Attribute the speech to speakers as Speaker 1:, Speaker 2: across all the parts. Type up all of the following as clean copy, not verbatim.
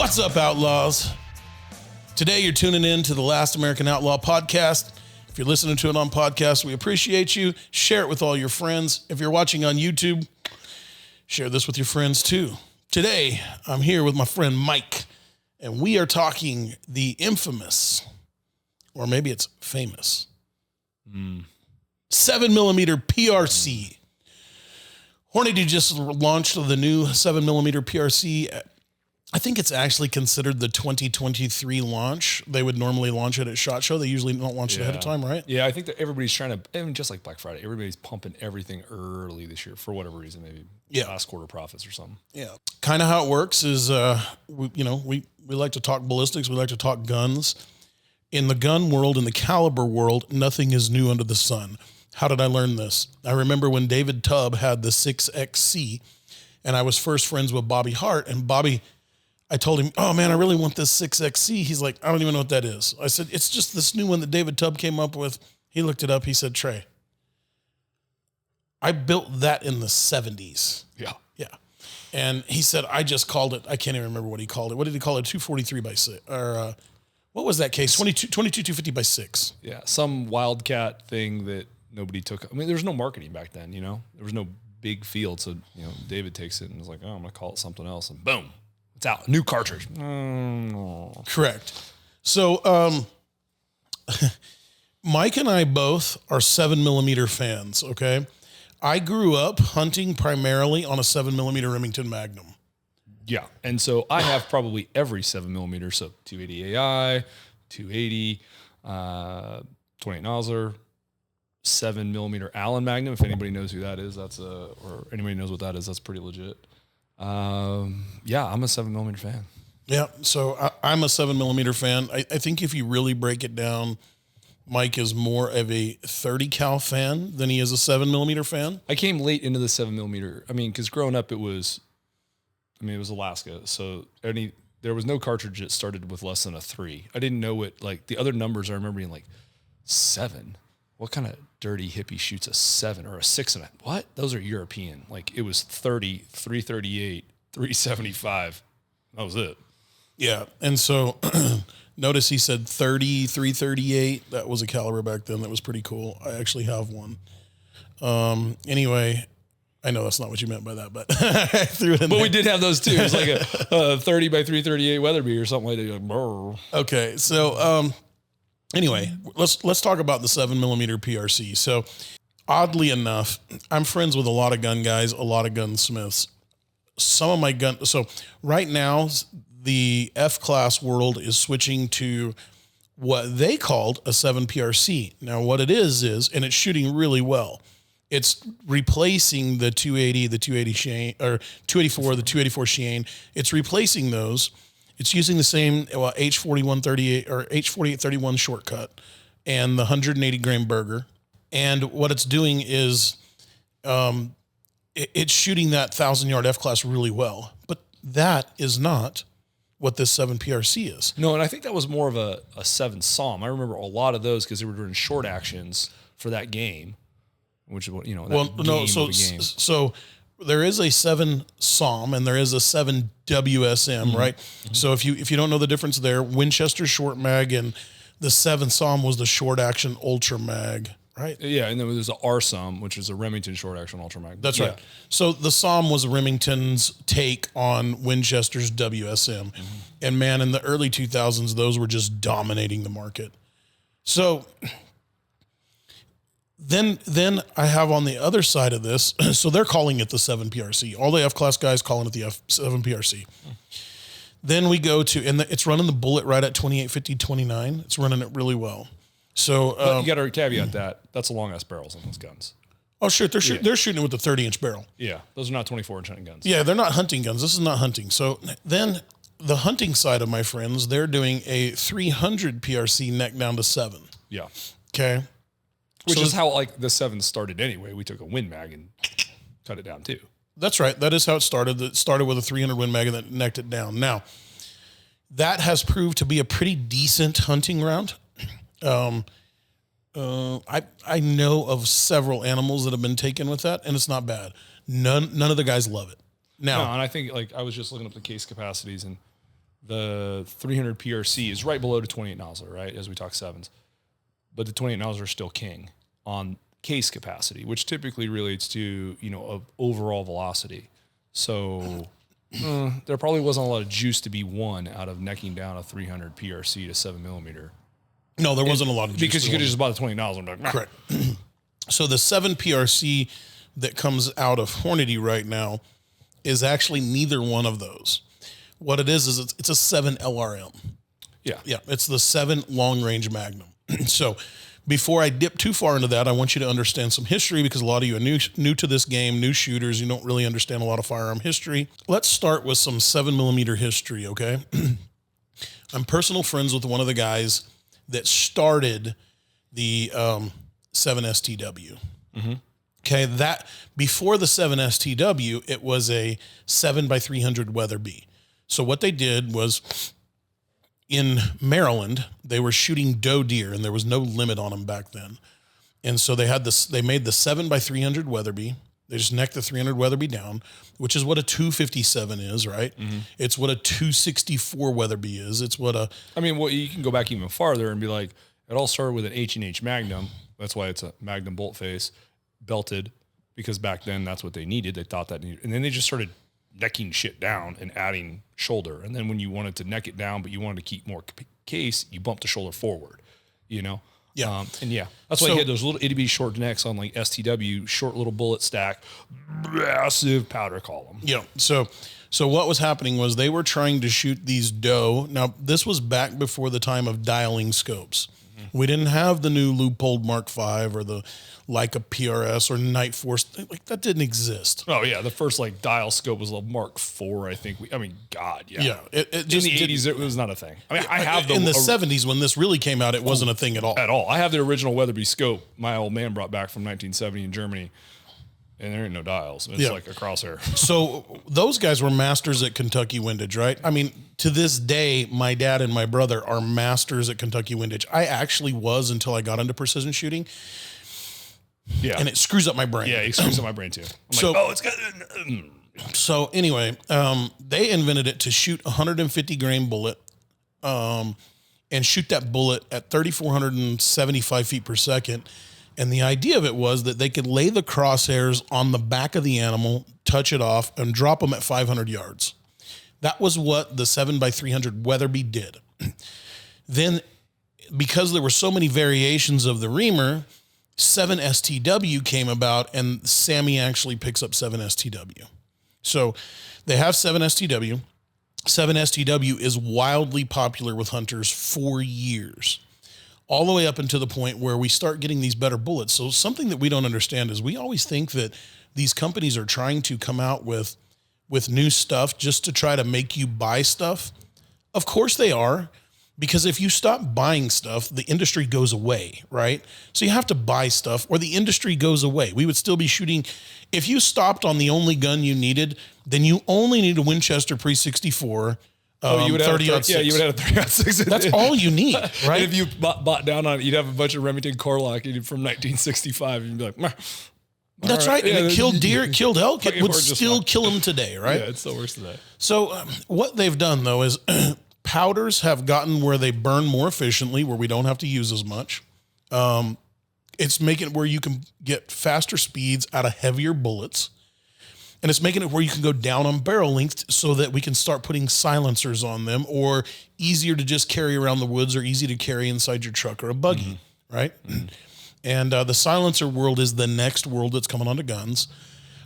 Speaker 1: What's up, Outlaws? Today you're tuning in to the Last American Outlaw podcast. If you're listening to it on podcast, we appreciate you. Share it with all your friends. If you're watching on YouTube, share this with your friends too. Today, I'm here with my friend Mike, and we are talking the infamous, or maybe it's famous, 7mm PRC. Hornady just launched the new 7mm PRC. I think it's actually considered the 2023 launch. They would normally launch it at SHOT Show. They usually don't launch it ahead of time, right?
Speaker 2: Yeah, I think that everybody's trying to, even just like Black Friday, everybody's pumping everything early this year for whatever reason, maybe last quarter profits or something.
Speaker 1: Yeah. Kind of how it works is, we like to talk ballistics. We like to talk guns. In the gun world, in the caliber world, nothing is new under the sun. How did I learn this? I remember when David Tubb had the 6XC, and I was first friends with Bobby Hart, and Bobby, I told him, oh man, I really want this 6XC. He's like, I don't even know what that is. I said, it's just this new one that David Tubb came up with. He looked it up. He said, Trey, I built that in the 70s.
Speaker 2: Yeah.
Speaker 1: Yeah. And he said, I just called it. I can't even remember what he called it. What did he call it? 243 by 6 or what was that case? 22 250 by 6.
Speaker 2: Yeah. Some wildcat thing that nobody took. I mean, there was no marketing back then, you know, there was no big field. So, David takes it and is like, oh, I'm going to call it something else. And boom. It's out. New cartridge.
Speaker 1: Correct. So, Mike and I both are 7mm fans. Okay. I grew up hunting primarily on a 7mm Remington Magnum.
Speaker 2: Yeah. And so I have probably every 7mm. So 280 AI, 280, 28 Nosler, 7mm Allen Magnum. If anybody knows who that is, or anybody knows what that is, that's pretty legit. I'm a 7mm fan.
Speaker 1: Yeah, so I'm a 7mm fan. I think if you really break it down, Mike is more of a 30 cal fan than he is a 7mm fan.
Speaker 2: I came late into the 7mm. I mean, because growing up, it was Alaska. So there was no cartridge that started with less than a 3. I didn't know it, like the other numbers I remember being like 7. What kind of dirty hippie shoots a 7 or a 6 and a what? Those are European. Like it was 30, 338, 375. That was it.
Speaker 1: Yeah. And so notice he said 30, 338. That was a caliber back then. That was pretty cool. I actually have one. Anyway, I know that's not what you meant by that, but I threw it in there.
Speaker 2: We did have those too. It was like a 30 by 338 Weatherby or something like that. Like,
Speaker 1: okay. So, anyway, let's talk about the 7mm PRC. So, oddly enough, I'm friends with a lot of gun guys, a lot of gunsmiths. Some of my so right now, the F-class world is switching to what they called a 7 PRC. Now, what it is, and it's shooting really well. It's replacing the 280, the 280 Shane, or 284, the 284 Shane. It's replacing those. It's using the same H4138 or H4831 shortcut and the 180 grain burger. And what it's doing is it's shooting that 1,000-yard F-class really well. But that is not what this 7 PRC is.
Speaker 2: No, and I think that was more of a 7 SOM. I remember a lot of those because they were doing short actions for that game, which is what,
Speaker 1: So there is a 7 SOM and there is a 7 WSM, right? Mm-hmm. So if you don't know the difference there, Winchester short mag and the 7 SOM was the short action ultra mag, right?
Speaker 2: Yeah, and then there's a RSOM, which is a Remington short action ultra mag.
Speaker 1: That's right. So the SOM was Remington's take on Winchester's WSM. Mm-hmm. And man, in the early 2000s, those were just dominating the market. So Then I have on the other side of this, so they're calling it the 7 PRC. All the F-class guys calling it the 7 PRC. Then we go to, and it's running the bullet right at 2850-29. It's running it really well. So
Speaker 2: you got to caveat that. That's a long-ass barrels on those guns.
Speaker 1: Oh, shit. They're shooting it with a 30-inch barrel.
Speaker 2: Yeah. Those are not 24-inch hunting guns.
Speaker 1: Yeah, they're not hunting guns. This is not hunting. So then the hunting side of my friends, they're doing a 300 PRC neck down to 7.
Speaker 2: Yeah.
Speaker 1: Okay.
Speaker 2: Which is how like the 7 started anyway. We took a Win Mag and cut it down too.
Speaker 1: That's right. That is how it started. It started with a 300 Win Mag and then necked it down. Now, that has proved to be a pretty decent hunting round. I know of several animals that have been taken with that, and it's not bad. None of the guys love it. Now,
Speaker 2: no, and I think like I was just looking up the case capacities, and the 300 PRC is right below the 28 nozzler, right? As we talk sevens, but the 28 nozzler is still king on case capacity, which typically relates to, of overall velocity. So there probably wasn't a lot of juice to be won out of necking down a 300 PRC to 7 millimeter.
Speaker 1: No, there wasn't a lot of juice.
Speaker 2: Because you could have just bought the 20 nozzle. And like,
Speaker 1: correct. So the 7 PRC that comes out of Hornady right now is actually neither one of those. What it is it's a 7 LRM.
Speaker 2: Yeah.
Speaker 1: Yeah, it's the 7 long range Magnum. So before I dip too far into that, I want you to understand some history because a lot of you are new to this game, new shooters. You don't really understand a lot of firearm history. Let's start with some 7mm history, okay? I'm personal friends with one of the guys that started the 7 STW. Mm-hmm. Okay, that before the 7 STW, it was a 7x300 Weatherby. So what they did was, in Maryland, they were shooting doe deer, and there was no limit on them back then. And so they had this. They made the 7x300 Weatherby. They just necked the 300 Weatherby down, which is what a 257 is, right? Mm-hmm. It's what a 264 Weatherby is. It's what a.
Speaker 2: I mean, well, you can go back even farther and be like, it all started with an H&H Magnum. That's why it's a Magnum bolt face, belted, because back then that's what they needed. They thought that needed, and then they just started necking shit down and adding shoulder. And then when you wanted to neck it down, but you wanted to keep more case, you bumped the shoulder forward, Yeah. And yeah, that's why you had those little itty bitty short necks on like STW, short little bullet stack, massive powder column.
Speaker 1: Yeah. So what was happening was they were trying to shoot these doe. Now, this was back before the time of dialing scopes. Mm-hmm. We didn't have the new loophole Mark V or the Leica PRS or Night Force. Like, that didn't exist.
Speaker 2: Oh yeah, the first like dial scope was a Mark IV, I think. God, yeah.
Speaker 1: Yeah, it
Speaker 2: just in the 80s, it was not a thing. I mean, I have
Speaker 1: in the 70s when this really came out, it wasn't a thing at all.
Speaker 2: At all. I have the original Weatherby scope my old man brought back from 1970 in Germany, and there ain't no dials. It's like a crosshair.
Speaker 1: So those guys were masters at Kentucky windage, right? I mean, to this day, my dad and my brother are masters at Kentucky windage. I actually was until I got into precision shooting. Yeah. And it screws up my brain.
Speaker 2: Yeah, it screws up my brain too. It's got.
Speaker 1: So anyway, they invented it to shoot a 150 grain bullet, and shoot that bullet at 3,475 feet per second. And the idea of it was that they could lay the crosshairs on the back of the animal, touch it off, and drop them at 500 yards. That was what the 7x300 Weatherby did. Then, because there were so many variations of the reamer, 7 STW came about, and Sammy actually picks up 7 STW. So they have 7 STW. 7 STW is wildly popular with hunters for years, all the way up until the point where we start getting these better bullets. So something that we don't understand is we always think that these companies are trying to come out with new stuff just to try to make you buy stuff. Of course they are. Because if you stop buying stuff, the industry goes away, right? So you have to buy stuff or the industry goes away. We would still be shooting. If you stopped on the only gun you needed, then you only need a Winchester Pre-64.
Speaker 2: You would have
Speaker 1: 30-06.
Speaker 2: Yeah, you would have a 30-06.
Speaker 1: That's all you need, right?
Speaker 2: And if you bought down on it, you'd have a bunch of Remington Corlock from 1965. And you'd be like, Meh.
Speaker 1: That's right. And it killed deer, it killed elk. It would still kill them today, right?
Speaker 2: Yeah, it still works today.
Speaker 1: So what they've done, though, is powders have gotten where they burn more efficiently, where we don't have to use as much. It's making it where you can get faster speeds out of heavier bullets. And it's making it where you can go down on barrel length so that we can start putting silencers on them, or easier to just carry around the woods, or easy to carry inside your truck or a buggy, right? Mm-hmm. And the silencer world is the next world that's coming onto guns.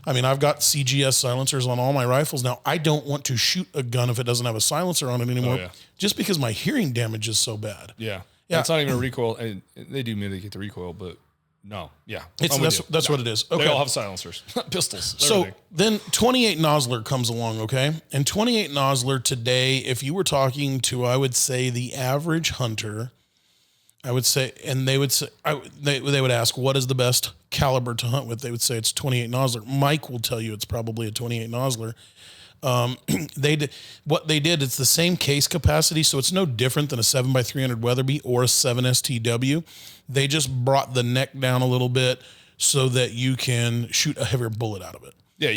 Speaker 1: I mean, I've got CGS silencers on all my rifles. Now, I don't want to shoot a gun if it doesn't have a silencer on it anymore, just because my hearing damage is so bad.
Speaker 2: Yeah. It's not even a recoil. And they do mitigate the recoil, but no. Yeah.
Speaker 1: That's what it is. Okay.
Speaker 2: They all have silencers, pistols.
Speaker 1: So then 28 Nosler comes along, okay? And 28 Nosler today, if you were talking to, I would say, the average hunter, I would say, and they would say, they would ask, what is the best caliber to hunt with? They would say it's 28 Nosler. Mike will tell you it's probably a 28 Nosler. What they did, it's the same case capacity, so it's no different than a 7x300 Weatherby or a 7 STW. They just brought the neck down a little bit so that you can shoot a heavier bullet out of it.
Speaker 2: Yeah,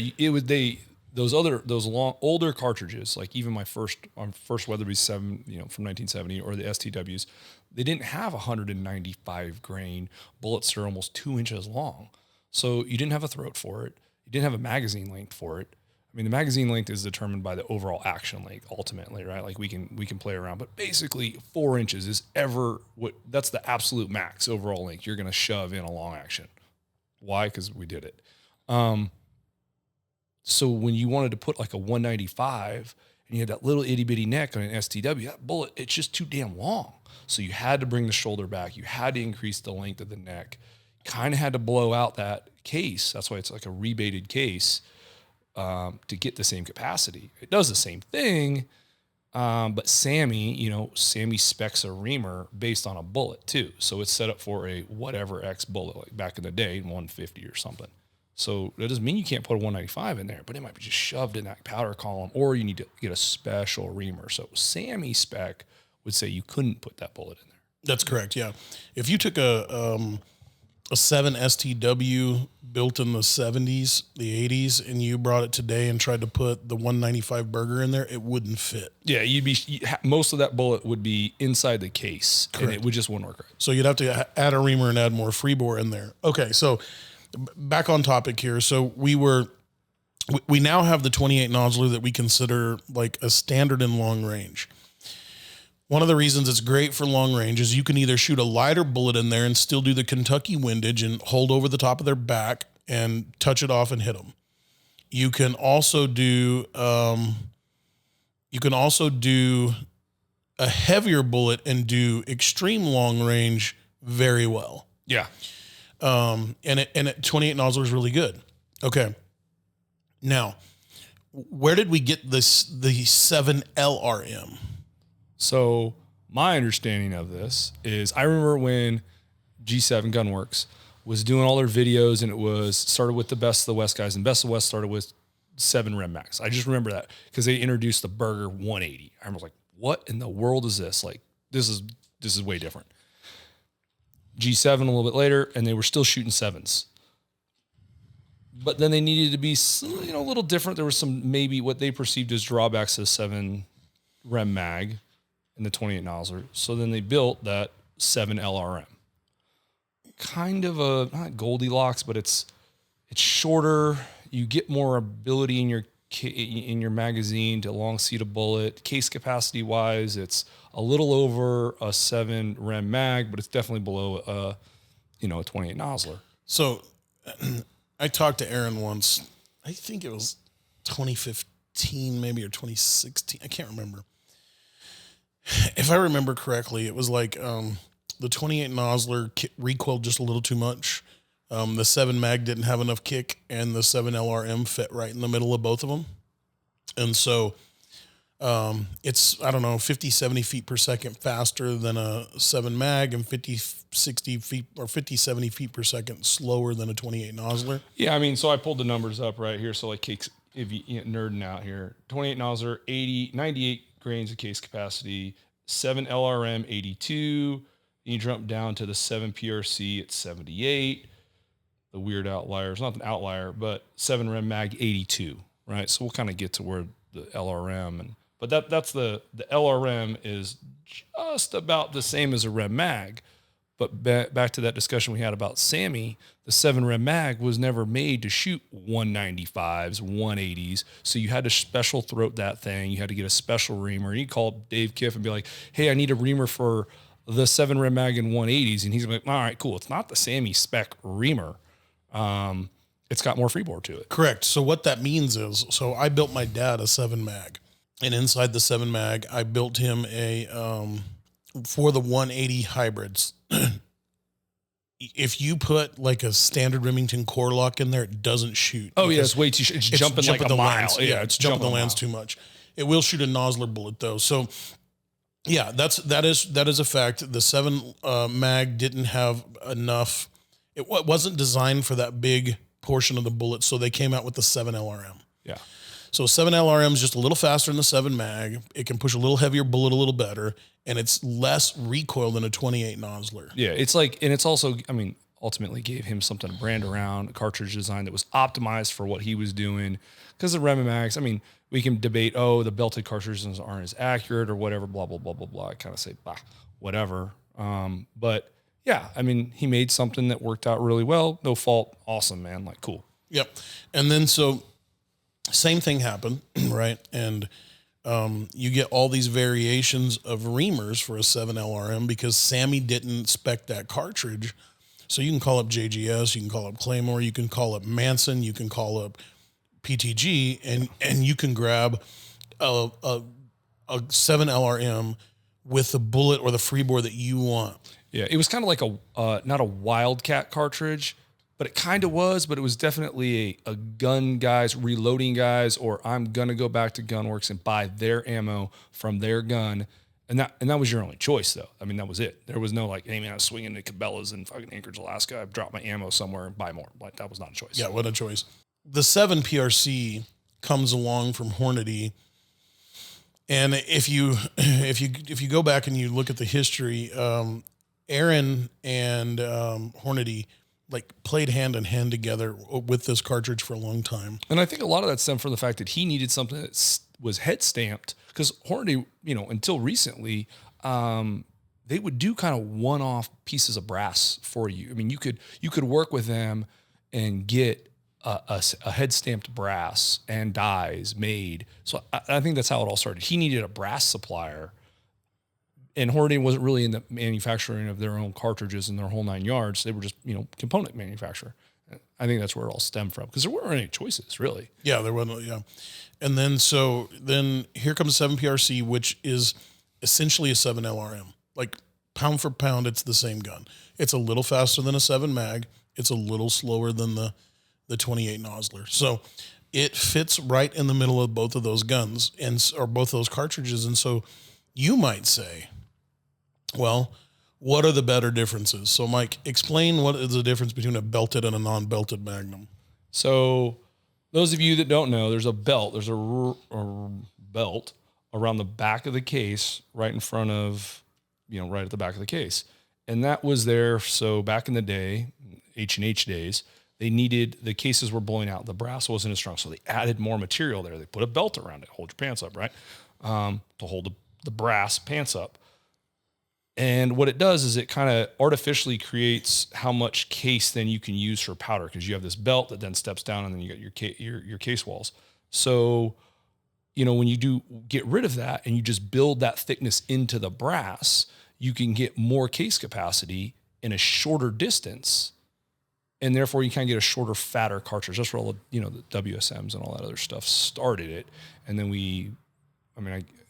Speaker 2: those older cartridges, like even my first Weatherby 7, from 1970, or the STWs, they didn't have 195 grain bullets that are almost 2 inches long. So you didn't have a throat for it. You didn't have a magazine length for it. I mean, the magazine length is determined by the overall action length ultimately, right? Like we can play around, but basically 4 inches is that's the absolute max overall length you're going to shove in a long action. Why? Because we did it. So when you wanted to put like a 195 and you had that little itty bitty neck on an STW, that bullet, it's just too damn long. So you had to bring the shoulder back. You had to increase the length of the neck. Kind of had to blow out that case. That's why it's like a rebated case. To get the same capacity. It does the same thing, but Sammy specs a reamer based on a bullet too. So it's set up for a whatever X bullet, like back in the day, 150 or something. So that doesn't mean you can't put a 195 in there, but it might be just shoved in that powder column, or you need to get a special reamer. So Sammy spec would say you couldn't put that bullet in there.
Speaker 1: That's correct, yeah. If you took a 7 STW built in the 70s, the 80s, and you brought it today and tried to put the 195 Burger in there, it wouldn't fit.
Speaker 2: Yeah, most of that bullet would be inside the case, correct, and it would just wouldn't work right.
Speaker 1: So you'd have to add a reamer and add more free bore in there. Okay, so back on topic here. So we now have the 28 nozzler that we consider like a standard in long range. One of the reasons it's great for long range is you can either shoot a lighter bullet in there and still do the Kentucky windage and hold over the top of their back and touch it off and hit them. You can also do a heavier bullet and do extreme long range very well.
Speaker 2: Yeah.
Speaker 1: And 28 nozzler is really good. Okay. Now, where did we get the 7 LRM?
Speaker 2: So my understanding of this is I remember when G7 Gunworks was doing all their videos, and it started with the Best of the West guys, and Best of the West started with 7 Rem Max. I just remember that because they introduced the Burger 180. I was like, what in the world is this? Like, this is way different. G7 a little bit later, and they were still shooting 7s. But then they needed to be a little different. There was some maybe what they perceived as drawbacks to the 7 Rem Mag in the 28 nozzler. So then they built that 7 LRM. Kind of not Goldilocks, but it's shorter. You get more ability in your magazine to long seat a bullet. Case capacity wise, it's a little over a 7 Rem Mag, but it's definitely below a 28 nozzler.
Speaker 1: So I talked to Aaron once. I think it was 2015 maybe, or 2016. I can't remember. If I remember correctly, it was like the 28 nozzler recoiled just a little too much. The 7 mag didn't have enough kick, and the 7 LRM fit right in the middle of both of them. And so it's, 50, 70 feet per second faster than a 7 mag, and 50, 60 feet or 50, 70 feet per second slower than a 28 nozzler.
Speaker 2: Yeah, I mean, so I pulled the numbers up right here. So like, if you nerding out here, 28 nozzler, 98 grains of case capacity, 7 LRM 82. You jump down to the 7 PRC at 78. The weird outlier, it's not an outlier, but 7 Rem Mag 82, right? So we'll kind of get to where the LRM but that's the LRM is just about the same as a Rem Mag. But back to that discussion we had about Sammy, the 7 Rem Mag was never made to shoot 195s, 180s. So you had to special throat that thing. You had to get a special reamer. You call Dave Kiff and be like, hey, I need a reamer for the 7 Rem Mag in 180s. And he's like, all right, cool. It's not the Sammy spec reamer. It's got more freebore to it.
Speaker 1: Correct. So what that means is, so I built my dad a 7 mag. And inside the 7 mag, I built him for the 180 hybrids. If you put like a standard Remington core lock in there, it doesn't shoot.
Speaker 2: Oh yeah, it's way too. It's jumping like a mile.
Speaker 1: Yeah, it's jumping the lands too much. It will shoot a nozzler bullet though. So yeah, that is a fact. The 7 mag didn't have enough. It wasn't designed for that big portion of the bullet, so they came out with the 7 LRM.
Speaker 2: Yeah.
Speaker 1: So 7 LRM is just a little faster than the 7 mag. It can push a little heavier bullet a little better, and it's less recoil than a 28 nozzler.
Speaker 2: Yeah, it's like, and it's also, I mean, ultimately gave him something to brand around, a cartridge design that was optimized for what he was doing. Because the Remimax, I mean, we can debate, the belted cartridges aren't as accurate or whatever, blah, blah, blah, blah, blah. I kind of say, bah, whatever. But yeah, I mean, he made something that worked out really well. No fault. Awesome, man. Like, cool.
Speaker 1: Yep. And then so same thing happened, right? And you get all these variations of reamers for a 7LRM because Sammy didn't spec that cartridge. So you can call up JGS, you can call up Claymore, you can call up Manson, you can call up PTG, and you can grab a 7LRM with the bullet or the freebore that you want.
Speaker 2: Yeah, it was kind of like not a Wildcat cartridge, but it kind of was, but it was definitely a gun guys, reloading guys, or I'm going to go back to Gunworks and buy their ammo from their gun. And that was your only choice, though. I mean, that was it. There was no like, hey, man, I was swinging to Cabela's in fucking Anchorage, Alaska. I've dropped my ammo somewhere and buy more. Like, that was not a choice.
Speaker 1: Yeah, what a choice. The 7 PRC comes along from Hornady. And if you go back and you look at the history, Aaron and Hornady like played hand in hand together with this cartridge for a long time.
Speaker 2: And I think a lot of that stemmed from the fact that he needed something that was head stamped, because Hornady, until recently, they would do kind of one-off pieces of brass for you. I mean, you could work with them and get a head stamped brass and dies made. So I think that's how it all started. He needed a brass supplier, and Hornady wasn't really in the manufacturing of their own cartridges and their whole 9 yards. They were just, component manufacturer. I think that's where it all stemmed from, because there weren't any choices, really.
Speaker 1: Yeah, there wasn't. Yeah. And then here comes 7 PRC, which is essentially a 7 LRM. Like pound for pound, it's the same gun. It's a little faster than a 7 mag. It's a little slower than the 28 Nosler. So it fits right in the middle of both of those guns or both those cartridges. And so you might say, well, what are the better differences? So Mike, explain what is the difference between a belted and a non-belted Magnum.
Speaker 2: So those of you that don't know, there's a belt. There's a belt around the back of the case, right in front of, right at the back of the case. And that was there. So back in the day, H&H days, the cases were blowing out. The brass wasn't as strong. So they added more material there. They put a belt around it, hold your pants up, right? To hold the brass pants up. And what it does is it kind of artificially creates how much case then you can use for powder, because you have this belt that then steps down, and then you got your case walls. So, when you do get rid of that and you just build that thickness into the brass, you can get more case capacity in a shorter distance, and therefore you kind of get a shorter, fatter cartridge. That's where all the WSMs and all that other stuff started it. And then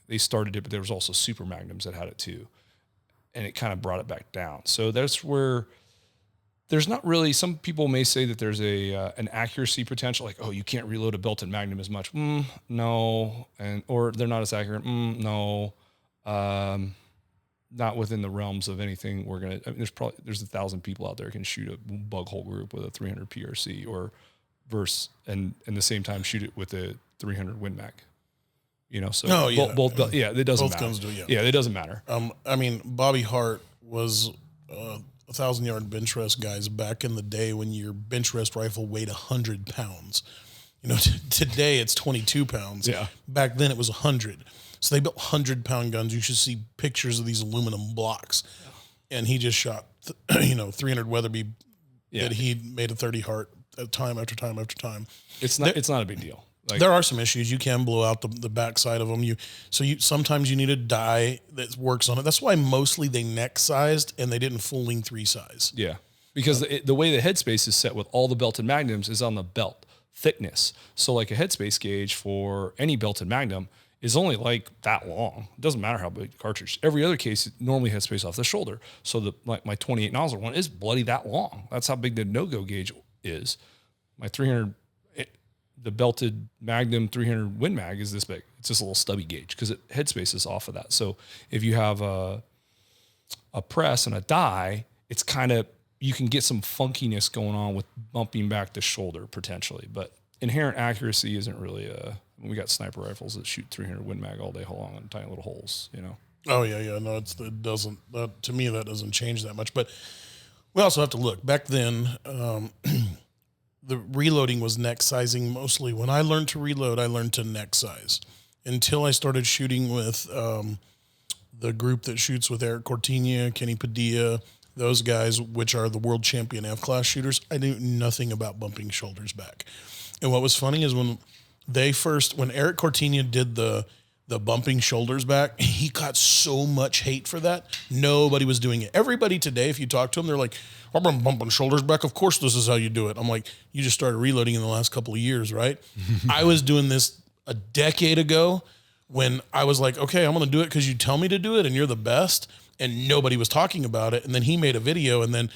Speaker 2: they started it, but there was also Super Magnums that had it too. And it kind of brought it back down. So that's where there's not really, some people may say that there's an accuracy potential, like, oh, you can't reload a belted Magnum as much. No. Or they're not as accurate. No. Not within the realms of anything there's 1,000 people out there who can shoot a bug hole group with a 300 PRC and the same time shoot it with a 300 Win Mag. So both it doesn't matter. Guns do, yeah, it doesn't matter.
Speaker 1: Bobby Hart was 1,000-yard bench rest guys back in the day when your bench rest rifle weighed 100 pounds. Today it's 22 pounds. Yeah. Back then it was 100. So they built 100-pound guns. You should see pictures of these aluminum blocks. And he just shot, 300 Weatherby that he made a 30 Hart time after time after time.
Speaker 2: It's not a big deal.
Speaker 1: Like, there are some issues. You can blow out the backside of them. Sometimes you need a die that works on it. That's why mostly they neck sized and they didn't fooling 3 size.
Speaker 2: Yeah, because the way the headspace is set with all the belted Magnums is on the belt thickness. So like a headspace gauge for any belted Magnum is only like that long. It doesn't matter how big the cartridge. Every other case normally headspace off the shoulder. So my 28 nozzle one is bloody that long. That's how big the no-go gauge is. My 300. The belted Magnum 300 Win Mag is this big. It's just a little stubby gauge because headspace is off of that. So if you have a press and a die, it's kind of, you can get some funkiness going on with bumping back the shoulder potentially, but inherent accuracy isn't really we got sniper rifles that shoot 300 Win Mag all day long in tiny little holes,
Speaker 1: Oh yeah. No, it doesn't, to me, that doesn't change that much. But We also have to look back then. The reloading was neck sizing mostly. When I learned to reload, I learned to neck size until I started shooting with the group that shoots with Eric Cortina, Kenny Padilla, those guys, which are the world champion F-class shooters. I knew nothing about bumping shoulders back. And what was funny is when Eric Cortina did the bumping shoulders back, he got so much hate for that. Nobody was doing it. Everybody today, if you talk to them, they're like, I've been bumping shoulders back. Of course, this is how you do it. I'm like, you just started reloading in the last couple of years, right? I was doing this a decade ago when I was like, okay, I'm going to do it because you tell me to do it and you're the best. And nobody was talking about it. And then he made a video. And then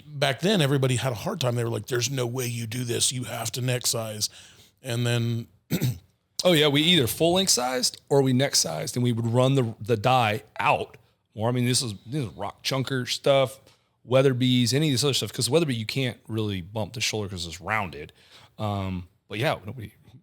Speaker 1: back then, everybody had a hard time. They were like, there's no way you do this. You have to neck size. And then...
Speaker 2: Oh yeah, we either full length sized or we neck sized, and we would run the die out more. I mean, this is rock chunker stuff, Weatherbees, any of this other stuff. Because Weatherby, you can't really bump the shoulder because it's rounded. But yeah,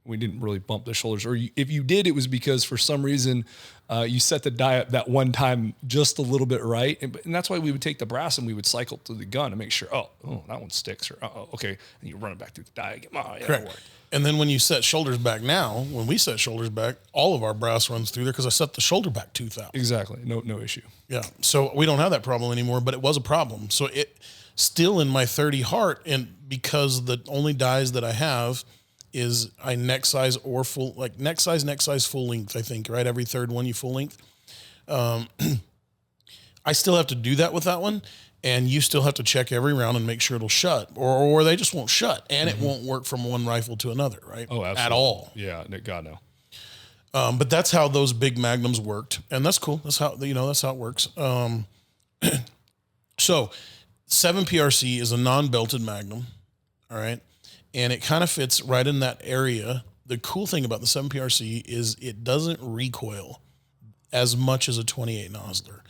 Speaker 2: we didn't really bump the shoulders. Or if you did, it was because for some reason you set the die up that one time just a little bit right, and that's why we would take the brass and we would cycle through the gun to make sure. Oh, that one sticks, or okay, and you run it back through the die again. Oh, yeah,
Speaker 1: correct. And then when you set shoulders back now, when we set shoulders back, all of our brass runs through there because I set the shoulder back tooth out.
Speaker 2: Exactly. No issue.
Speaker 1: Yeah. So we don't have that problem anymore, but it was a problem. So it still in my 30 heart, and because the only dies that I have is I neck size or full, like neck size, full length, I think, right? Every third one you full length. I still have to do that with that one. And you still have to check every round and make sure it'll shut, or they just won't shut, and it won't work from one rifle to another, right?
Speaker 2: Oh, absolutely.
Speaker 1: At all.
Speaker 2: Yeah, God no.
Speaker 1: But that's how those big magnums worked, and that's cool. That's how it works. So, 7 PRC is a non-belted magnum, all right, and it kind of fits right in that area. The cool thing about the 7 PRC is it doesn't recoil as much as a 28 Nosler.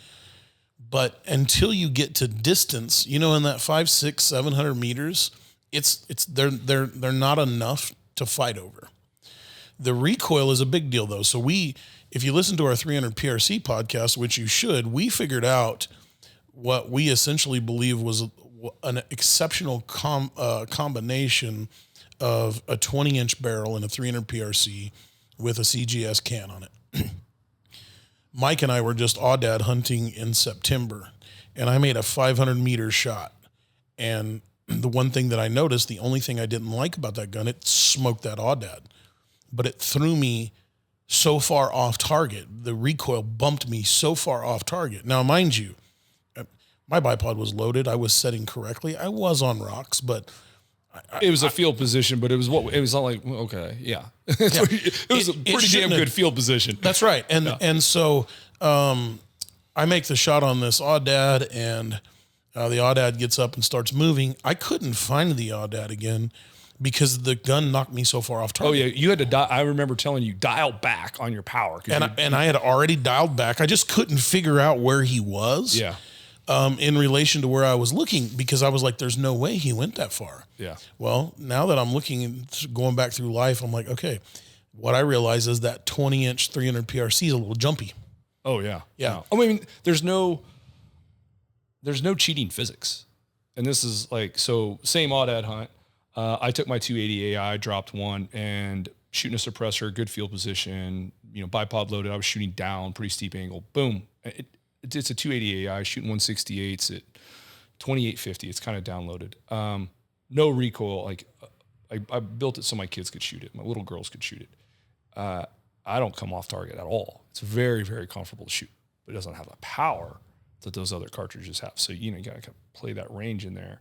Speaker 1: But until you get to distance, in that 500, 600, 700 meters, they're not enough to fight over. The recoil is a big deal though. So if you listen to our 300 PRC podcast, which you should, we figured out what we essentially believe was an exceptional combination of a 20-inch barrel and a 300 PRC with a CGS can on it. Mike and I were just aoudad hunting in September, and I made a 500-meter shot. And the one thing that I noticed, the only thing I didn't like about that gun, it smoked that aoudad. But it threw me so far off target. The recoil bumped me so far off target. Now, mind you, my bipod was loaded. I was setting correctly. I was on rocks, but...
Speaker 2: It was a field position, but it was not like, okay, yeah. It was a pretty damn good field position.
Speaker 1: That's right. And so I make the shot on this aoudad, and the aoudad gets up and starts moving. I couldn't find the aoudad again because the gun knocked me so far off target.
Speaker 2: Oh, yeah. You had to I remember telling you, dial back on your power.
Speaker 1: And I had already dialed back. I just couldn't figure out where he was.
Speaker 2: Yeah.
Speaker 1: In relation to where I was looking, because I was like, there's no way he went that far.
Speaker 2: Yeah.
Speaker 1: Well, now that I'm looking and going back through life, I'm like, okay, what I realize is that 20-inch 300 PRC is a little jumpy.
Speaker 2: Oh, yeah.
Speaker 1: Yeah.
Speaker 2: I mean, there's no cheating physics. And this is like, so same aoudad hunt. I took my 280 AI, dropped one, and shooting a suppressor, good field position, bipod loaded. I was shooting down, pretty steep angle. Boom. It's a 280 AI shooting 168s at 2850. It's kind of downloaded. No recoil. Like I built it so my kids could shoot it. My little girls could shoot it. I don't come off target at all. It's very, very comfortable to shoot, but it doesn't have the power that those other cartridges have. So, you got to play that range in there.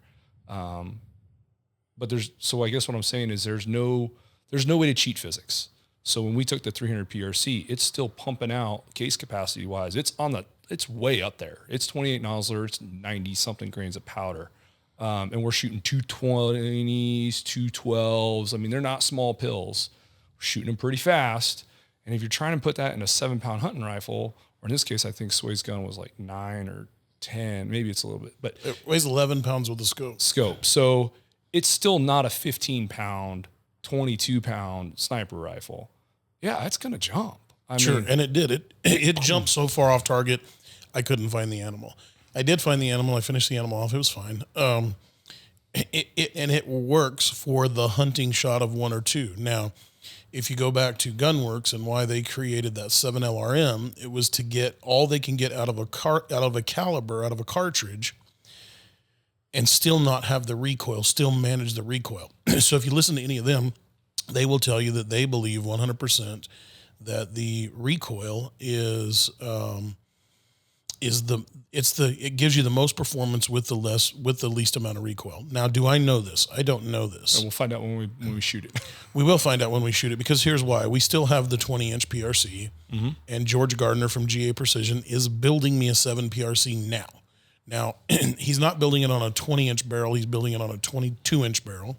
Speaker 2: But so I guess what I'm saying is there's no way to cheat physics. So when we took the 300 PRC, it's still pumping out case capacity wise. It's way up there. It's 28 Nosler. It's 90 something grains of powder. And we're shooting 220s, 212s. I mean, they're not small pills. We're shooting them pretty fast. And if you're trying to put that in a 7-pound hunting rifle, or in this case, I think Sway's gun was like 9 or 10, maybe it's a little bit, but
Speaker 1: it weighs 11 pounds with the scope.
Speaker 2: So it's still not a 15-pound, 22-pound sniper rifle. Yeah, it's going to jump.
Speaker 1: Sure, and it did. It jumped so far off target, I couldn't find the animal. I did find the animal. I finished the animal off. It was fine. And it works for the hunting shot of 1 or 2. Now, if you go back to Gunworks and why they created that 7 LRM, it was to get all they can get out of a caliber, out of a cartridge, and still not have the recoil, still manage the recoil. So if you listen to any of them, they will tell you that they believe 100% that the recoil it gives you the most performance with the least amount of recoil. Now, do I know this? I don't know this.
Speaker 2: And we'll find out when we shoot it.
Speaker 1: We will find out when we shoot it, because here's why. We still have the 20-inch PRC, and George Gardner from GA Precision is building me a 7 PRC now. Now, he's not building it on a 20-inch barrel. He's building it on a 22-inch barrel.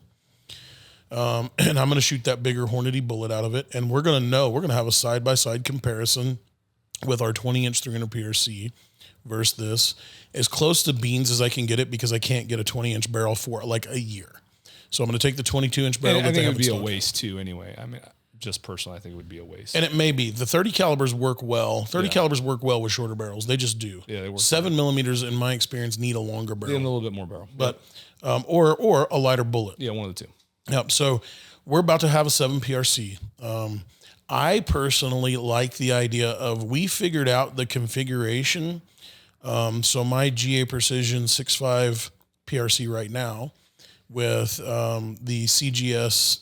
Speaker 1: And I'm going to shoot that bigger Hornady bullet out of it, and we're going to have a side-by-side comparison with our 20-inch 300 PRC versus this, as close to beans as I can get it, because I can't get a 20-inch barrel for like a year. So I'm going to take the 22-inch barrel.
Speaker 2: I think it would be a waste too anyway. I mean, just personally, I think it would be a waste.
Speaker 1: And it may be. The 30 calibers work well. 30 calibers work well with shorter barrels. They just do.
Speaker 2: Yeah, they work.
Speaker 1: 7 millimeters, in my experience, need a longer barrel.
Speaker 2: Yeah, a little bit more barrel.
Speaker 1: But, or a lighter bullet.
Speaker 2: Yeah, one of the two.
Speaker 1: Yep. So we're about to have a 7 PRC. I personally like the idea of, we figured out the configuration. So my GA Precision 6.5 PRC right now with the CGS,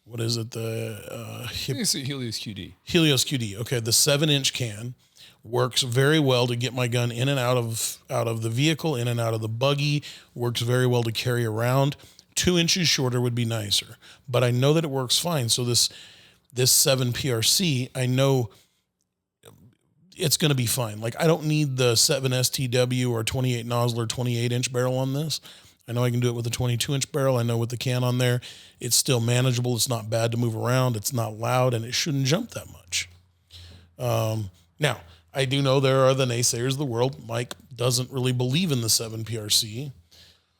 Speaker 1: what is it? The
Speaker 2: Helios QD.
Speaker 1: Helios QD. Okay, the 7-inch can works very well to get my gun in and out of the vehicle, in and out of the buggy. Works very well to carry around. 2 inches shorter would be nicer, but I know that it works fine. So this 7 PRC, I know it's going to be fine. Like, I don't need the 7 STW or 28 nozzle or 28-inch barrel on this. I know I can do it with a 22-inch barrel. I know with the can on there, it's still manageable. It's not bad to move around. It's not loud, and it shouldn't jump that much. Now, I do know there are the naysayers of the world. Mike doesn't really believe in the 7 PRC.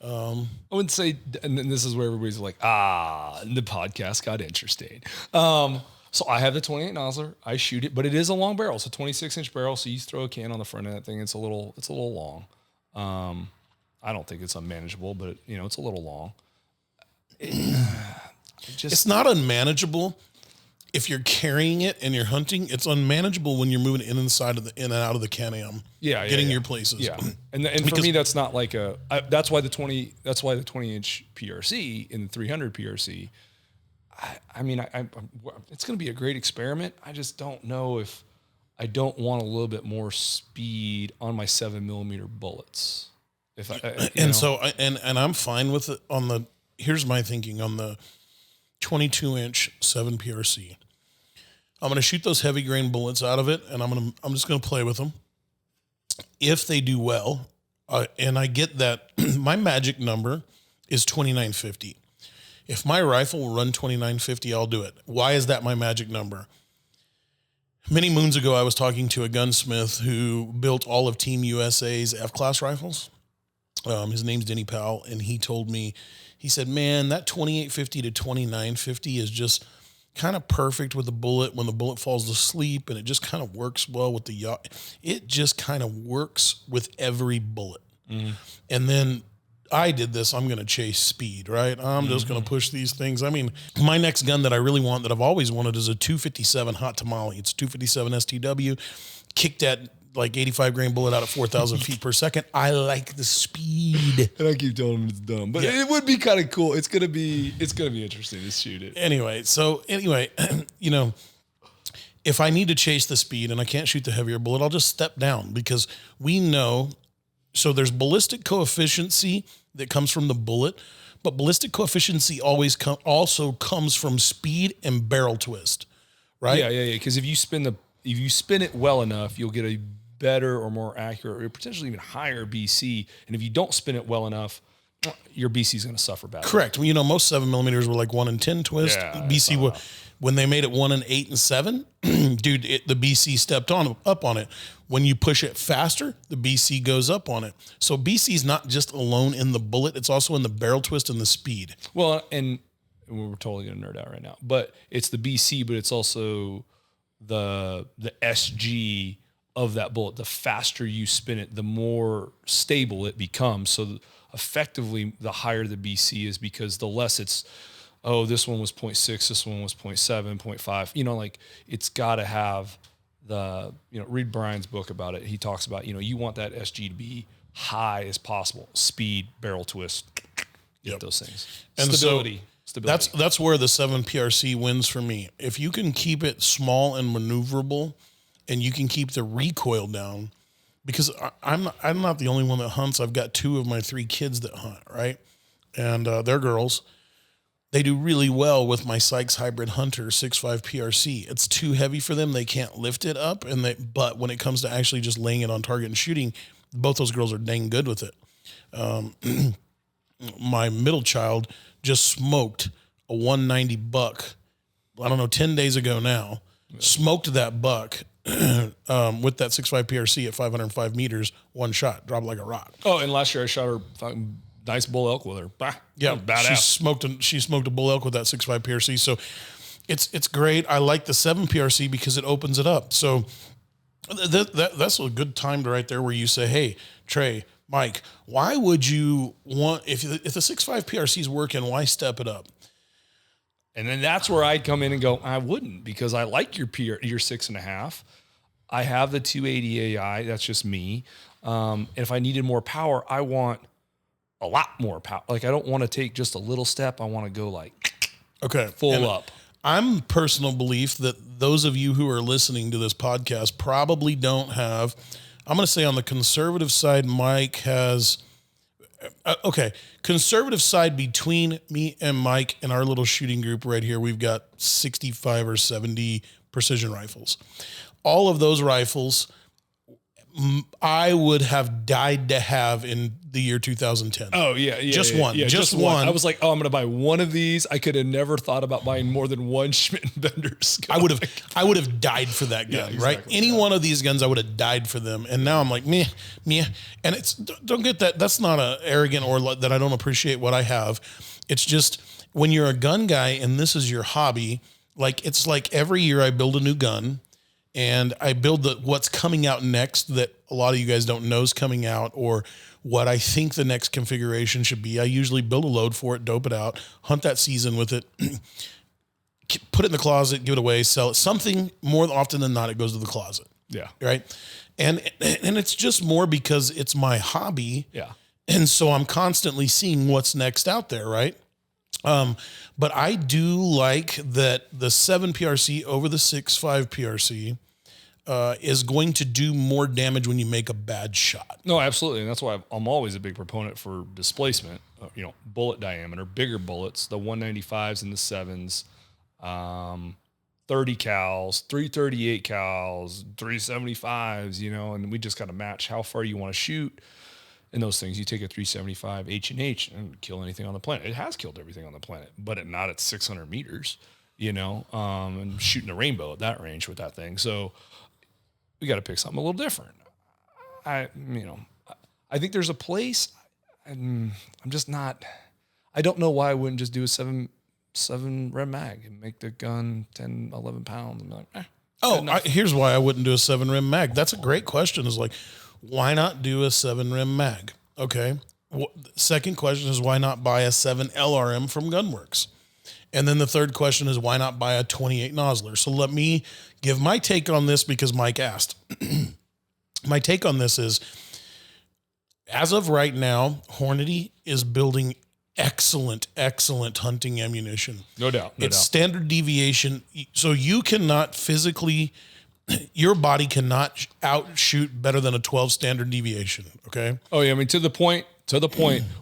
Speaker 2: I wouldn't say, and this is where everybody's like, the podcast got interesting. So I have the 28 nozzler. I shoot it, but it is a long barrel. It's a 26-inch barrel. So you throw a can on the front of that thing. It's a little long. I don't think it's unmanageable, but it's a little long.
Speaker 1: It's not unmanageable if you're carrying it and you're hunting. It's unmanageable when you're moving it in and out of the Can-Am. Getting your places.
Speaker 2: Yeah, and for me, that's not like that's why the 20-inch PRC and the 300 PRC. I mean, it's going to be a great experiment. I just don't know if I don't want a little bit more speed on my 7mm bullets.
Speaker 1: And I'm fine with it here's my thinking on the 22-inch 7 PRC. I'm going to shoot those heavy grain bullets out of it, and I'm just going to play with them. If they do well, and I get that my magic number is 2950. If my rifle will run 2950, I'll do it. Why is that my magic number? Many moons ago, I was talking to a gunsmith who built all of Team USA's F-class rifles. His name's Denny Powell, and he told me, he said, man, that 2850 to 2950 is just kind of perfect with the bullet when the bullet falls asleep, and it just kind of works well with it just kind of works with every bullet. Mm-hmm. And then I did this, I'm going to chase speed, right? I'm just going to push these things. I mean, my next gun that I really want, that I've always wanted, is a 257 Hot Tamale. It's a 257 STW, kicked at like 85 grain bullet out at 4,000 feet per second. I like the speed.
Speaker 2: And I keep telling him it's dumb, but it would be kind of cool. It's gonna be interesting to shoot it.
Speaker 1: Anyway, if I need to chase the speed and I can't shoot the heavier bullet, I'll just step down, because we know. So there's ballistic coefficiency that comes from the bullet, but ballistic coefficiency also comes from speed and barrel twist, right?
Speaker 2: Yeah. Because if you spin it well enough, you'll get a better or more accurate or potentially even higher BC. And if you don't spin it well enough, your BC is going to suffer badly.
Speaker 1: Correct. Most 7mm were like 1 in 10 twist.
Speaker 2: Yeah,
Speaker 1: BC when they made it 1 in 8 and 7, dude, the BC stepped up on it. When you push it faster, the BC goes up on it. So BC is not just alone in the bullet; it's also in the barrel twist and the speed.
Speaker 2: Well, and we're totally going to nerd out right now, but it's the BC, but it's also the SG of that bullet. The faster you spin it, the more stable it becomes. So effectively, the higher the BC is, because the less it's, oh, this one was 0.6, this one was 0.7, 0.5. You know, like it's got to have the, you know, read Brian's book about it. He talks about, you know, you want that SG to be high as possible. Speed, barrel twist, get those things.
Speaker 1: And
Speaker 2: stability.
Speaker 1: That's where the 7 PRC wins for me. If you can keep it small and maneuverable, and you can keep the recoil down, because I'm not the only one that hunts. I've got 2 of my 3 kids that hunt, right? And they're girls. They do really well with my Sykes Hybrid Hunter 6.5 PRC. It's too heavy for them. They can't lift it up. But when it comes to actually just laying it on target and shooting, both those girls are dang good with it. My middle child just smoked a 190 buck, I don't know, 10 days ago now. Yeah. Smoked that buck with that 6.5 PRC at 505 meters, one shot, dropped like a rock.
Speaker 2: Oh, and last year I shot her fucking nice bull elk with her. Bah,
Speaker 1: yeah,
Speaker 2: badass.
Speaker 1: She smoked a bull elk with that 6.5 PRC. So it's great. I like the 7 PRC because it opens it up. So that's a good time to right there where you say, hey, Trey, Mike, why would you want, if the 6.5 PRC is working, why step it up?
Speaker 2: And then that's where I'd come in and go, I wouldn't, because I like your 6.5. I have the 280 AI. That's just me. If I needed more power, I want a lot more power. Like, I don't want to take just a little step. I want to go like, full up.
Speaker 1: I'm personal belief that those of you who are listening to this podcast probably don't have, I'm going to say on the conservative side, Mike has, conservative side between me and Mike and our little shooting group right here, we've got 65 or 70 precision rifles. All of those rifles I would have died to have in the year 2010.
Speaker 2: Oh yeah.
Speaker 1: Just one.
Speaker 2: I was like, oh, I'm going to buy one of these. I could have never thought about buying more than one Schmidt & Bender scope.
Speaker 1: I would have died for that gun, right? Any one of these guns, I would have died for them. And now I'm like, meh. And it's, don't get that. That's not a arrogant or that I don't appreciate what I have. It's just when you're a gun guy and this is your hobby, like it's like every year I build a new gun. And I build what's coming out next that a lot of you guys don't know is coming out, or what I think the next configuration should be. I usually build a load for it, dope it out, hunt that season with it, put it in the closet, give it away, sell it. Something more often than not, it goes to the closet. Yeah. Right. And it's just more because it's my hobby.
Speaker 2: Yeah.
Speaker 1: And so I'm constantly seeing what's next out there. Right. But I do like that the 7 PRC over the 6.5 PRC is going to do more damage when you make a bad shot.
Speaker 2: No, absolutely. And that's why I'm always a big proponent for displacement, bullet diameter, bigger bullets, the 195s and the 7s, 30 cals, 338 cals, 375s, and we just got to match how far you want to shoot. And those things, you take a 375 H&H and kill anything on the planet. It has killed everything on the planet, but not at 600 meters, and shooting a rainbow at that range with that thing. So we got to pick something a little different. I think there's a place, and I'm just not, I don't know why I wouldn't just do a 7 Rem mag and make the gun 10, 11 pounds. And be like,
Speaker 1: here's why I wouldn't do a 7 Rem mag. That's a great question. Is like, why not do a 7 Rem mag? Okay. Second question is, why not buy a 7 LRM from Gunworks? And then the third question is, why not buy a 28 Nosler? So let me give my take on this because Mike asked. My take on this is, as of right now, Hornady is building excellent hunting ammunition.
Speaker 2: No doubt.
Speaker 1: It's standard deviation. So you cannot physically, your body cannot outshoot better than a 12 standard deviation. Okay.
Speaker 2: Oh yeah. I mean, to the point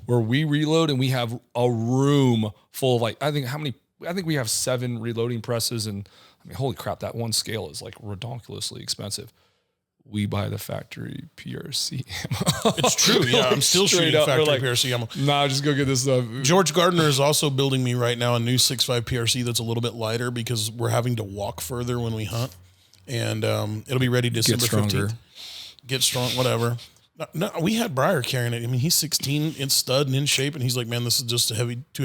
Speaker 2: where we reload and we have a room full of I think we have 7 reloading presses, and I mean, holy crap, that one scale is like ridiculously expensive. We buy the factory PRC ammo.
Speaker 1: It's true. Yeah. I'm still shooting factory PRC ammo.
Speaker 2: Nah, just go get this stuff.
Speaker 1: George Gardner is also building me right now a new 6.5 PRC that's a little bit lighter because we're having to walk further when we hunt. And it'll be ready December 15th. Get strong, whatever. No, we had Breyer carrying it. I mean, he's 16 in stud and in shape, and he's like, man, this is just too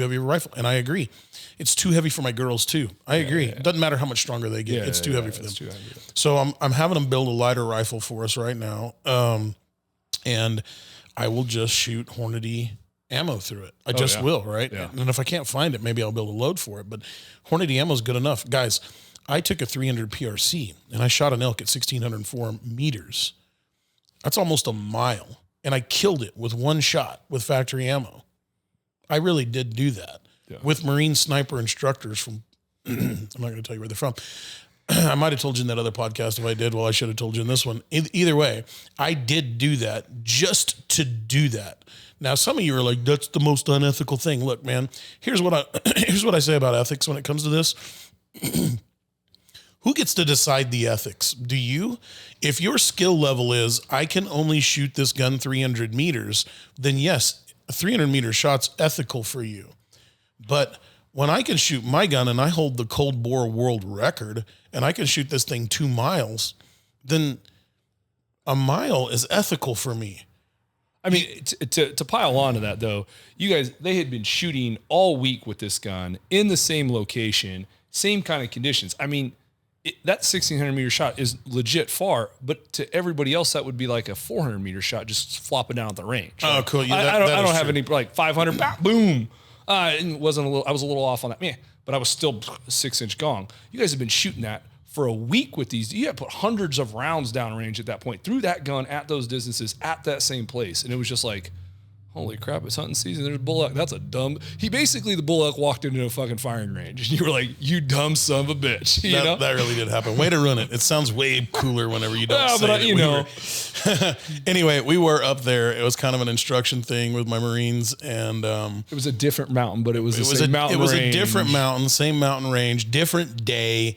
Speaker 1: heavy of a rifle. And I agree. It's too heavy for my girls too. I agree. It doesn't matter how much stronger they get. It's too heavy for them.
Speaker 2: Too heavy.
Speaker 1: So I'm having them build a lighter rifle for us right now. And I will just shoot Hornady ammo through it. I just will, right?
Speaker 2: Yeah.
Speaker 1: And if I can't find it, maybe I'll build a load for it. But Hornady ammo is good enough. Guys, I took a 300 PRC and I shot an elk at 1,604 meters. That's almost a mile. And I killed it with one shot with factory ammo. I really did do that with Marine sniper instructors from, I'm not going to tell you where they're from. I might have told you in that other podcast if I did. Well, I should have told you in this one. Either way, I did do that just to do that. Now, some of you are like, that's the most unethical thing. Look, man, here's what I say about ethics when it comes to this. Who gets to decide the ethics? Do you? If your skill level is, I can only shoot this gun 300 meters, then yes, a 300 meter shot's ethical for you. But when I can shoot my gun and I hold the cold bore world record and I can shoot this thing 2 miles, then a mile is ethical for me.
Speaker 2: I mean, to pile on to that though, you guys, they had been shooting all week with this gun in the same location, same kind of conditions. I mean, that 1,600 meter shot is legit far, but to everybody else, that would be like a 400 meter shot just flopping down at the range.
Speaker 1: Oh,
Speaker 2: Like,
Speaker 1: cool. Yeah,
Speaker 2: I don't
Speaker 1: is
Speaker 2: have
Speaker 1: true.
Speaker 2: any like 500, boom. I was a little off on that, but I was still 6-inch gong. You guys have been shooting that for a week with these. You had put hundreds of rounds downrange at that point through that gun at those distances at that same place. And it was just like, holy crap, it's hunting season. There's a bull elk. That's a dumb. The bull elk walked into a fucking firing range. And you were like, you dumb son of a bitch. You know?
Speaker 1: That really did happen. Way to run it. It sounds way cooler whenever you don't say it.
Speaker 2: You know.
Speaker 1: Anyway, we were up there. It was kind of an instruction thing with my Marines. And
Speaker 2: it was a different mountain, but it was the same mountain range.
Speaker 1: It was a different mountain, same mountain range, different day.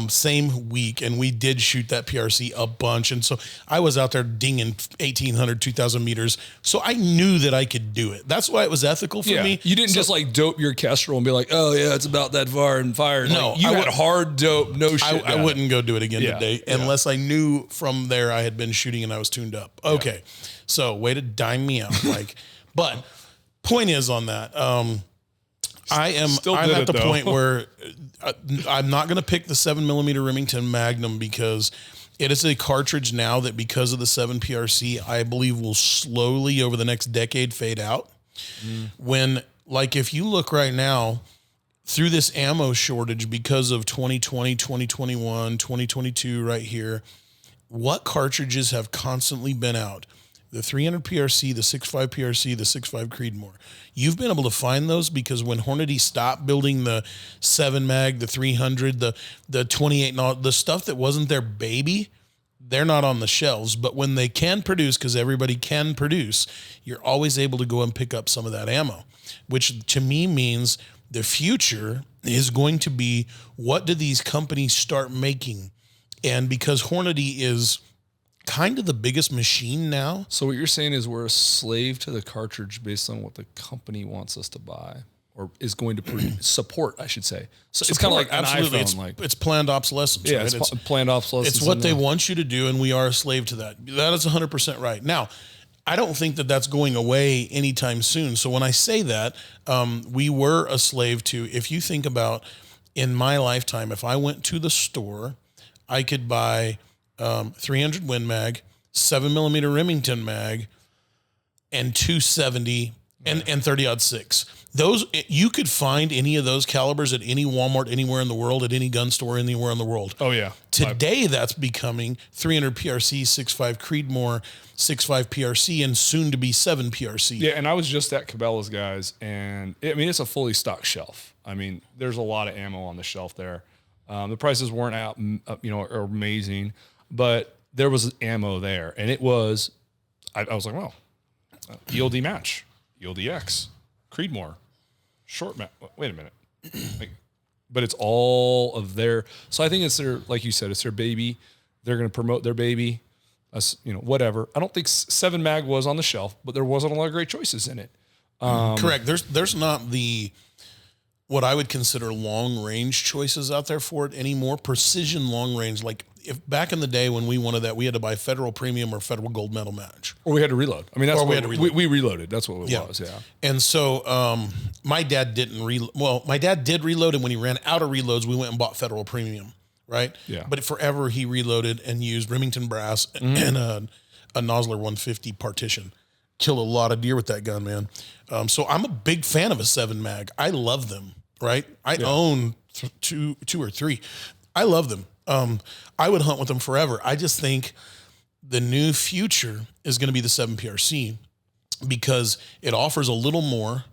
Speaker 1: Same week, and we did shoot that PRC a bunch. And so I was out there dinging 1,800, 2,000 meters. So I knew that I could do it. That's why it was ethical for me.
Speaker 2: You didn't just like dope your Kestrel and be like, oh yeah, it's about that far and fire.
Speaker 1: No,
Speaker 2: like, you had hard dope, no shit.
Speaker 1: I wouldn't go do it again today unless I knew from there I had been shooting and I was tuned up. Okay. So way to dime me out. But point is on that, I'm at the point where I'm not going to pick the 7mm Remington Magnum because it is a cartridge now that because of the 7 PRC, I believe will slowly over the next decade fade out. When, like, if you look right now through this ammo shortage because of 2020, 2021, 2022 right here, what cartridges have constantly been out? The 300 PRC, the 6.5 PRC, the 6.5 Creedmoor. You've been able to find those because when Hornady stopped building the 7 mag, the 300, the 28, the stuff that wasn't their baby, they're not on the shelves. But when they can produce, because everybody can produce, you're always able to go and pick up some of that ammo, which to me means the future is going to be, what do these companies start making? And because Hornady is kind of the biggest machine now.
Speaker 2: So what you're saying is we're a slave to the cartridge based on what the company wants us to buy or is going to support, I should say. So it's kind of like an iPhone.
Speaker 1: It's planned obsolescence.
Speaker 2: Yeah,
Speaker 1: right?
Speaker 2: it's planned obsolescence.
Speaker 1: It's what they want you to do, and we are a slave to that. That is 100% right. Now, I don't think that that's going away anytime soon. So when I say that, we were a slave to, if you think about in my lifetime, if I went to the store, I could buy 300 Win Mag, 7mm Remington Mag, and 270 and 30-06. Those, you could find any of those calibers at any Walmart anywhere in the world, at any gun store anywhere in the world.
Speaker 2: Oh yeah.
Speaker 1: Today that's becoming 300 PRC, 6.5 Creedmoor, 6.5 PRC, and soon to be 7 PRC.
Speaker 2: Yeah, and I was just at Cabela's, guys, and it's a fully stocked shelf. I mean, there's a lot of ammo on the shelf there. The prices weren't out, are amazing, but there was ammo there, and it was, I was like, well, ELD match, ELDX, Creedmoor, short match. Wait a minute, but it's all of their. So I think it's their, like you said, it's their baby. They're going to promote their baby, whatever. I don't think 7 mag was on the shelf, but there wasn't a lot of great choices in it.
Speaker 1: Correct. There's not the what I would consider long range choices out there for it anymore. Precision long range, like if back in the day when we wanted that, we had to buy federal premium or federal gold medal match.
Speaker 2: Or we had to reload. I mean, that's
Speaker 1: Or
Speaker 2: what
Speaker 1: we had to reload.
Speaker 2: we reloaded. That's what it was. Yeah.
Speaker 1: And so my dad didn't my dad did reload, and when he ran out of reloads, we went and bought federal premium, right?
Speaker 2: Yeah.
Speaker 1: But forever he reloaded and used Remington brass and a Nosler 150 partition. Killed a lot of deer with that gun, man. So I'm a big fan of a 7 mag. I love them, right? I own two or three. I love them. I would hunt with them forever. I just think the new future is going to be the 7 PRC because it offers a little more.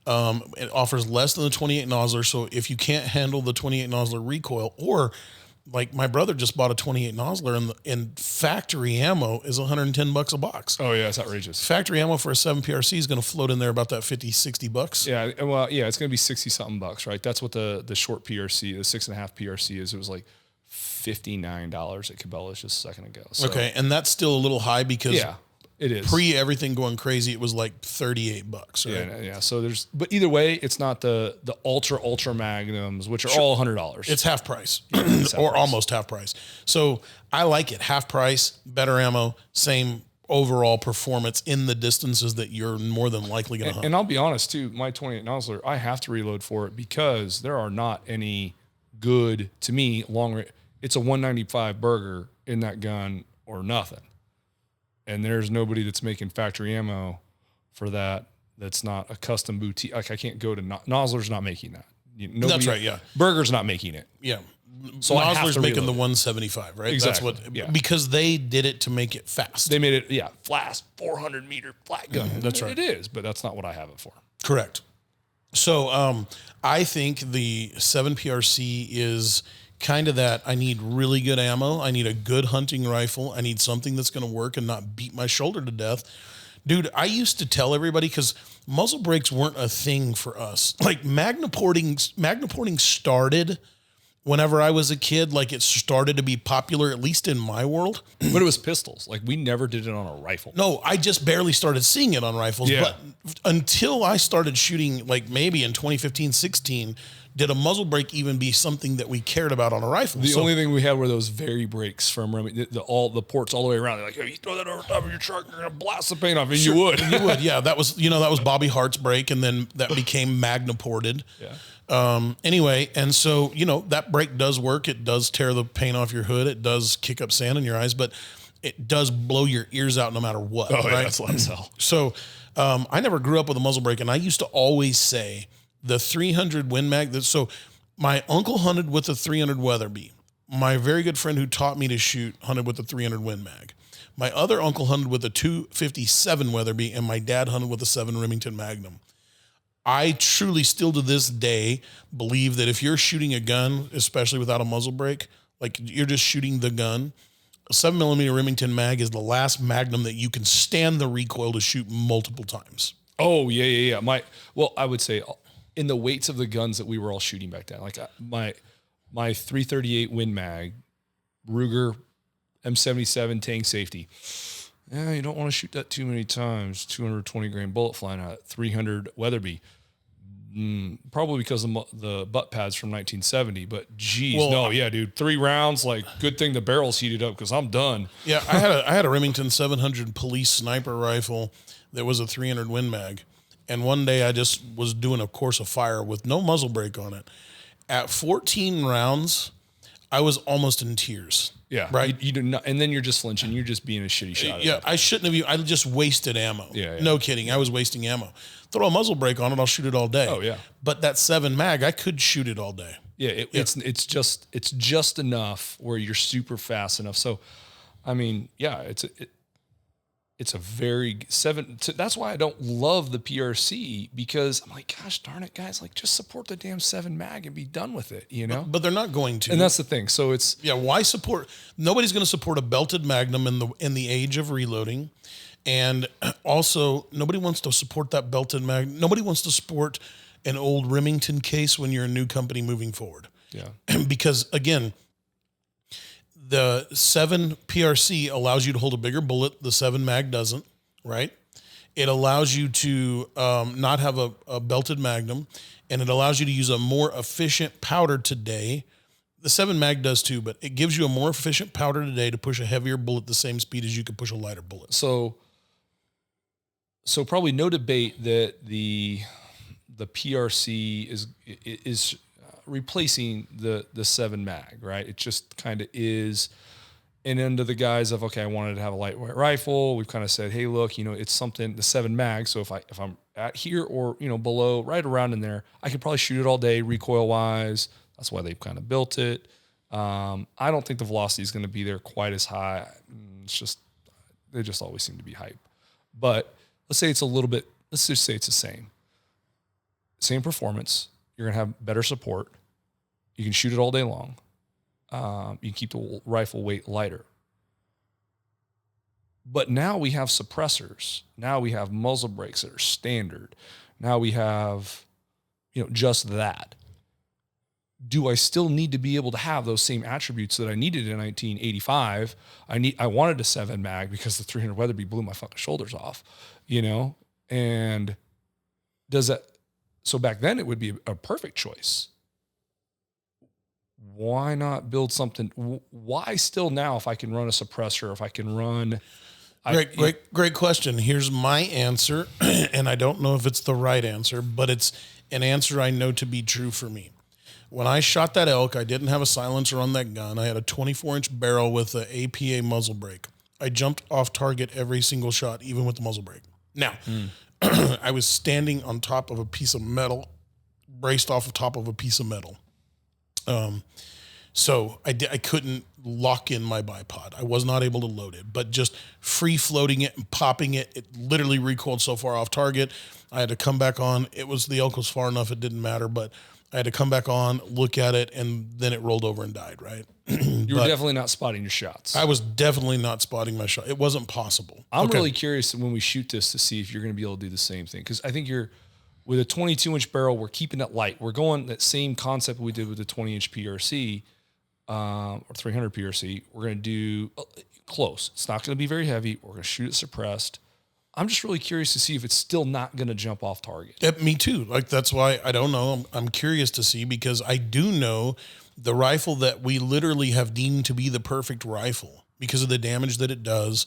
Speaker 1: It offers less than the 28 Nosler. So if you can't handle the 28 Nosler recoil, or like my brother just bought a 28 Nosler and factory ammo is $110 a box.
Speaker 2: Oh yeah, it's outrageous.
Speaker 1: Factory ammo for a 7 PRC is going to float in there about that $50-$60.
Speaker 2: Yeah, well, yeah, it's going to be 60 something bucks, right? That's what the short PRC, the 6.5 PRC is. It was like $59 at Cabela's just a second ago. So,
Speaker 1: Okay, and that's still a little high because
Speaker 2: it is.
Speaker 1: Pre everything going crazy, it was like $38, right?
Speaker 2: Yeah. So but either way, it's not the ultra magnums, which are all $100.
Speaker 1: It's half price or almost half price. So I like it. Half price, better ammo, same overall performance in the distances that you're more than likely going to hunt.
Speaker 2: And I'll be honest too, my 28 Nosler, I have to reload for it because there are not any good, to me, long range. It's a 195 burger in that gun or nothing. And there's nobody that's making factory ammo for that. That's not a custom boutique. Like I can't go to Nosler's not making that.
Speaker 1: That's right. Yeah.
Speaker 2: Burger's not making it.
Speaker 1: Yeah.
Speaker 2: So
Speaker 1: Nosler's making the 175, right?
Speaker 2: Exactly.
Speaker 1: That's what, because they did it to make it fast.
Speaker 2: They made it, fast 400 meter flat gun.
Speaker 1: That's right.
Speaker 2: It is, but that's not what I have it for.
Speaker 1: Correct. So I think the 7 PRC is kind of that. I need really good ammo. I need a good hunting rifle. I need something that's going to work and not beat my shoulder to death. Dude, I used to tell everybody, because muzzle brakes weren't a thing for us. Like magnaporting started whenever I was a kid. Like it started to be popular, at least in my world.
Speaker 2: But it was pistols. Like we never did it on a rifle.
Speaker 1: No, I just barely started seeing it on rifles.
Speaker 2: Yeah.
Speaker 1: But until I started shooting, like maybe in 2015, 16, did a muzzle brake even be something that we cared about on a rifle?
Speaker 2: The only thing we had were those Very brakes from the ports all the way around. They're like, hey, you throw that over top of your truck, you're gonna blast the paint off, and you would.
Speaker 1: You would, yeah. That was Bobby Hart's brake, and then that became magna-ported.
Speaker 2: Yeah.
Speaker 1: Anyway, and so that brake does work. It does tear the paint off your hood. It does kick up sand in your eyes, but it does blow your ears out no matter what.
Speaker 2: Oh,
Speaker 1: right?
Speaker 2: yeah, that's loud as hell.
Speaker 1: So I never grew up with a muzzle brake, and I used to always say the 300 Win Mag. So my uncle hunted with a 300 Weatherby. My very good friend who taught me to shoot hunted with a 300 Win Mag. My other uncle hunted with a 257 Weatherby, and my dad hunted with a 7 Remington Magnum. I truly still to this day believe that if you're shooting a gun, especially without a muzzle brake, like you're just shooting the gun, a 7mm Remington mag is the last Magnum that you can stand the recoil to shoot multiple times.
Speaker 2: Oh, yeah. I would say in the weights of the guns that we were all shooting back then, like my 338 Win Mag, Ruger M77 tank safety. Yeah, you don't want to shoot that too many times. 220 grain bullet flying out. 300 Weatherby. Probably because of the butt pads from 1970, but geez, dude, 3 rounds. Like, good thing the barrel's heated up because I'm done.
Speaker 1: Yeah, I had a Remington 700 police sniper rifle that was a 300 Win Mag, and one day I just was doing a course of fire with no muzzle brake on it. At 14 rounds, I was almost in tears.
Speaker 2: Yeah,
Speaker 1: right.
Speaker 2: You do not, and then you're just flinching. You're just being a shitty shot.
Speaker 1: Yeah, I shouldn't have. I just wasted ammo.
Speaker 2: Yeah.
Speaker 1: No kidding. I was wasting ammo. Throw a muzzle brake on it, I'll shoot it all day.
Speaker 2: Oh yeah.
Speaker 1: But that 7 mag, I could shoot it all day.
Speaker 2: Yeah, it's just enough where you're super fast enough. So, I mean, yeah, it's a very 7. That's why I don't love the PRC, because I'm like, gosh darn it, guys, like just support the damn 7 mag and be done with it,
Speaker 1: But they're not going to.
Speaker 2: And that's the thing. So it's
Speaker 1: why support? Nobody's going to support a belted Magnum in the age of reloading, and also nobody wants to support that belted Magnum. Nobody wants to support an old Remington case when you're a new company moving forward.
Speaker 2: Yeah,
Speaker 1: because again, the 7 PRC allows you to hold a bigger bullet. The 7 mag doesn't, right? It allows you to not have a belted Magnum, and it allows you to use a more efficient powder today The 7 mag does too, but it gives you a more efficient powder today to push a heavier bullet the same speed as you could push a lighter bullet.
Speaker 2: So probably no debate that the PRC is replacing the 7 mag, right? It just kind of is. And under the guise of, okay, I wanted to have a lightweight rifle, we've kind of said, hey, look, it's something, the 7 mag. So if I'm at here or, below, right around in there, I could probably shoot it all day recoil wise. That's why they've kind of built it. I don't think the velocity is going to be there quite as high. They just always seem to be hype. But let's say it's a little bit, let's just say it's the same performance. You're going to have better support. You can shoot it all day long. You can keep the rifle weight lighter. But now we have suppressors. Now we have muzzle brakes that are standard. Now we have, just that. Do I still need to be able to have those same attributes that I needed in 1985? I wanted a 7 mag because the 300 Weatherby blew my fucking shoulders off, and does that, so back then it would be a perfect choice. Why not build something? Why still now, if I can run a suppressor, if I can run...
Speaker 1: Great question. Here's my answer, and I don't know if it's the right answer, but it's an answer I know to be true for me. When I shot that elk, I didn't have a silencer on that gun. I had a 24-inch barrel with an APA muzzle brake. I jumped off target every single shot, even with the muzzle brake. Now, I was standing on top of a piece of metal, braced off the top of a piece of metal. So I couldn't lock in my bipod. I was not able to load it, but just free floating it and popping it, it literally recoiled so far off target. I had to come back on. The elk was far enough, it didn't matter, but I had to come back on, look at it, and then it rolled over and died, right?
Speaker 2: You were definitely not spotting your shots.
Speaker 1: I was definitely not spotting my shot. It wasn't possible.
Speaker 2: I'm really curious when we shoot this to see if you're going to be able to do the same thing. Because I think with a 22-inch barrel, we're keeping it light. We're going that same concept we did with the 20-inch PRC or 300 PRC. We're going to do close. It's not going to be very heavy. We're going to shoot it suppressed. I'm just really curious to see if it's still not going to jump off target.
Speaker 1: Me too. That's why I don't know. I'm curious to see, because I do know the rifle that we literally have deemed to be the perfect rifle because of the damage that it does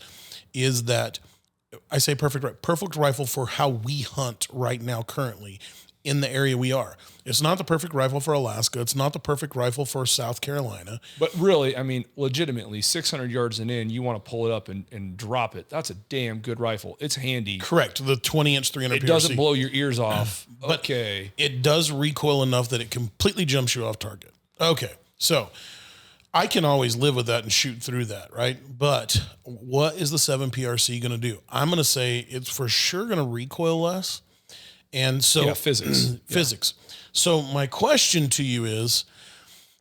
Speaker 1: is that, I say perfect rifle for how we hunt right now currently in the area we are. It's not the perfect rifle for Alaska. It's not the perfect rifle for South Carolina.
Speaker 2: But really, legitimately, 600 yards and in, you want to pull it up and drop it. That's a damn good rifle. It's handy.
Speaker 1: Correct. The 20-inch 300
Speaker 2: It
Speaker 1: PRC.
Speaker 2: doesn't blow your ears off.
Speaker 1: But
Speaker 2: okay.
Speaker 1: It does recoil enough that it completely jumps you off target. Okay. So I can always live with that and shoot through that, right? But what is the 7 PRC going to do? I'm going to say it's for sure going to recoil less. And so physics. So my question to you is,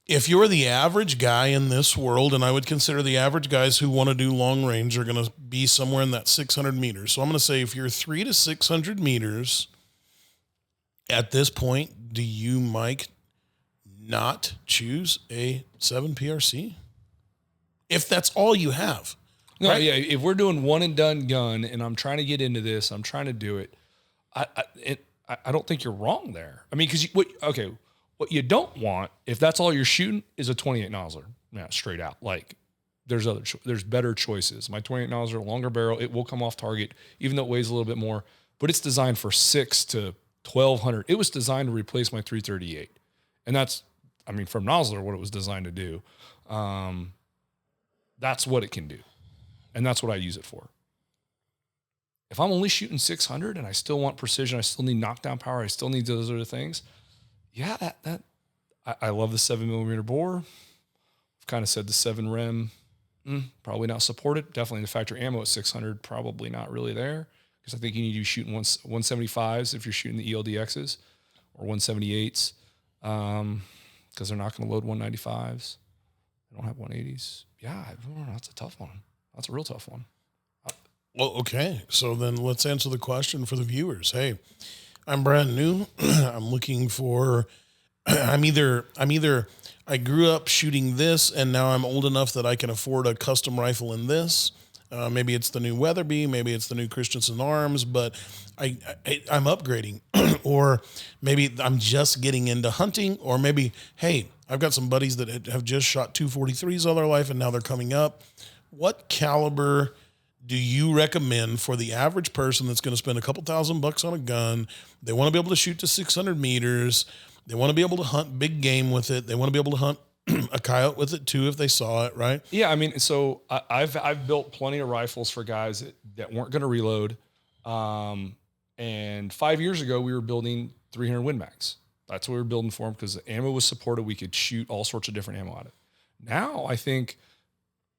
Speaker 1: if you're the average guy in this world, and I would consider the average guys who want to do long range are going to be somewhere in that 600 meters. So I'm going to say if you're 300 to 600 meters at this point, do you, Mike, not choose a 7 PRC? If that's all you have.
Speaker 2: No,
Speaker 1: right?
Speaker 2: yeah. If we're doing one and done gun and I'm trying to get into this, I'm trying to do it. I don't think you're wrong there. Because what you don't want, if that's all you're shooting, is a 28 nozzler. Yeah, straight out. There's better choices. My 28 nozzler, longer barrel, it will come off target, even though it weighs a little bit more. But it's designed for 6 to 1200. It was designed to replace my 338, and that's, from nozzler, what it was designed to do. That's what it can do, and that's what I use it for. If I'm only shooting 600 and I still want precision, I still need knockdown power, I still need those other things. Yeah, I love the 7mm bore. I've kind of said the 7 rem, probably not supported. Definitely the factory ammo at 600, probably not really there, because I think you need to be shooting 175s if you're shooting the ELDXs or 178s, because they're not going to load 195s. They don't have 180s. Yeah, that's a tough one. That's a real tough one.
Speaker 1: Well, okay. So then let's answer the question for the viewers. Hey, I'm brand new. I'm looking for, I grew up shooting this and now I'm old enough that I can afford a custom rifle in this. Maybe it's the new Weatherby, maybe it's the new Christensen Arms, but I'm upgrading. Or maybe I'm just getting into hunting, or maybe, hey, I've got some buddies that have just shot 243s all their life and now they're coming up. What caliber do you recommend for the average person that's going to spend a couple $1,000 on a gun? They want to be able to shoot to 600 meters. They want to be able to hunt big game with it. They want to be able to hunt a coyote with it too if they saw it, right?
Speaker 2: Yeah, I mean, so I've built plenty of rifles for guys that weren't going to reload. And 5 years ago, we were building 300 Win Mags. That's what we were building for them because the ammo was supported. We could shoot all sorts of different ammo at it. Now, I think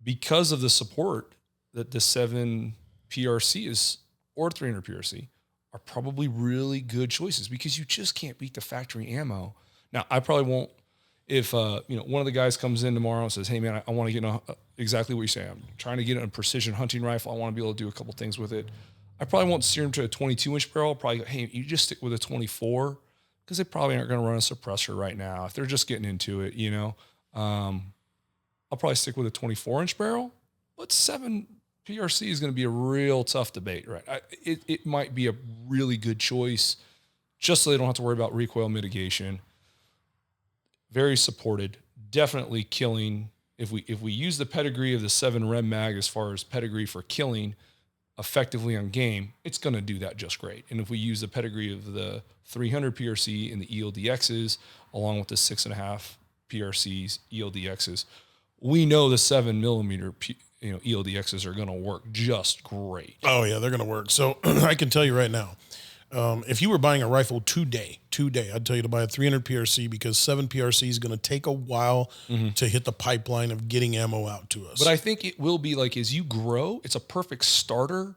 Speaker 2: because of the support that the 7 PRC is, or 300 PRC, are probably really good choices because you just can't beat the factory ammo. Now, I probably won't, if one of the guys comes in tomorrow and says, hey, man, I want to get exactly what you say. I'm trying to get a precision hunting rifle. I want to be able to do a couple things with it. I probably won't steer him to a 22-inch barrel. I'll probably go, hey, you just stick with a 24 because they probably aren't going to run a suppressor right now. If they're just getting into it, I'll probably stick with a 24-inch barrel. But 7 PRC is going to be a real tough debate, right? It might be a really good choice just so they don't have to worry about recoil mitigation. Very supported, definitely killing. If we use the pedigree of the 7 Rem Mag as far as pedigree for killing effectively on game, it's going to do that just great. And if we use the pedigree of the 300 PRC and the ELDXs, along with the 6.5 PRCs, ELDXs, we know the 7 millimeter ELDXs are going to work just great.
Speaker 1: Oh yeah, they're going to work. So I can tell you right now, if you were buying a rifle today, I'd tell you to buy a 300 PRC because 7 PRC is going to take a while to hit the pipeline of getting ammo out to us.
Speaker 2: But I think it will be like as you grow, it's a perfect starter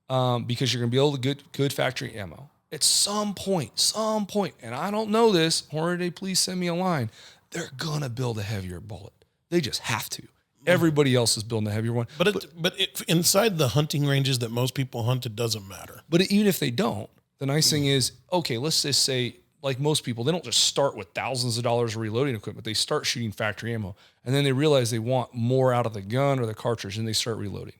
Speaker 2: because you're going to be able to get good factory ammo. At some point, and I don't know this, Hornady, please send me a line. They're going to build a heavier bullet. They just have to. Everybody else is building a heavier one.
Speaker 1: But inside the hunting ranges that most people hunt, it doesn't matter.
Speaker 2: But even if they don't, the nice thing is, okay, let's just say, like most people, they don't just start with thousands of dollars of reloading equipment. They start shooting factory ammo, and then they realize they want more out of the gun or the cartridge, and they start reloading.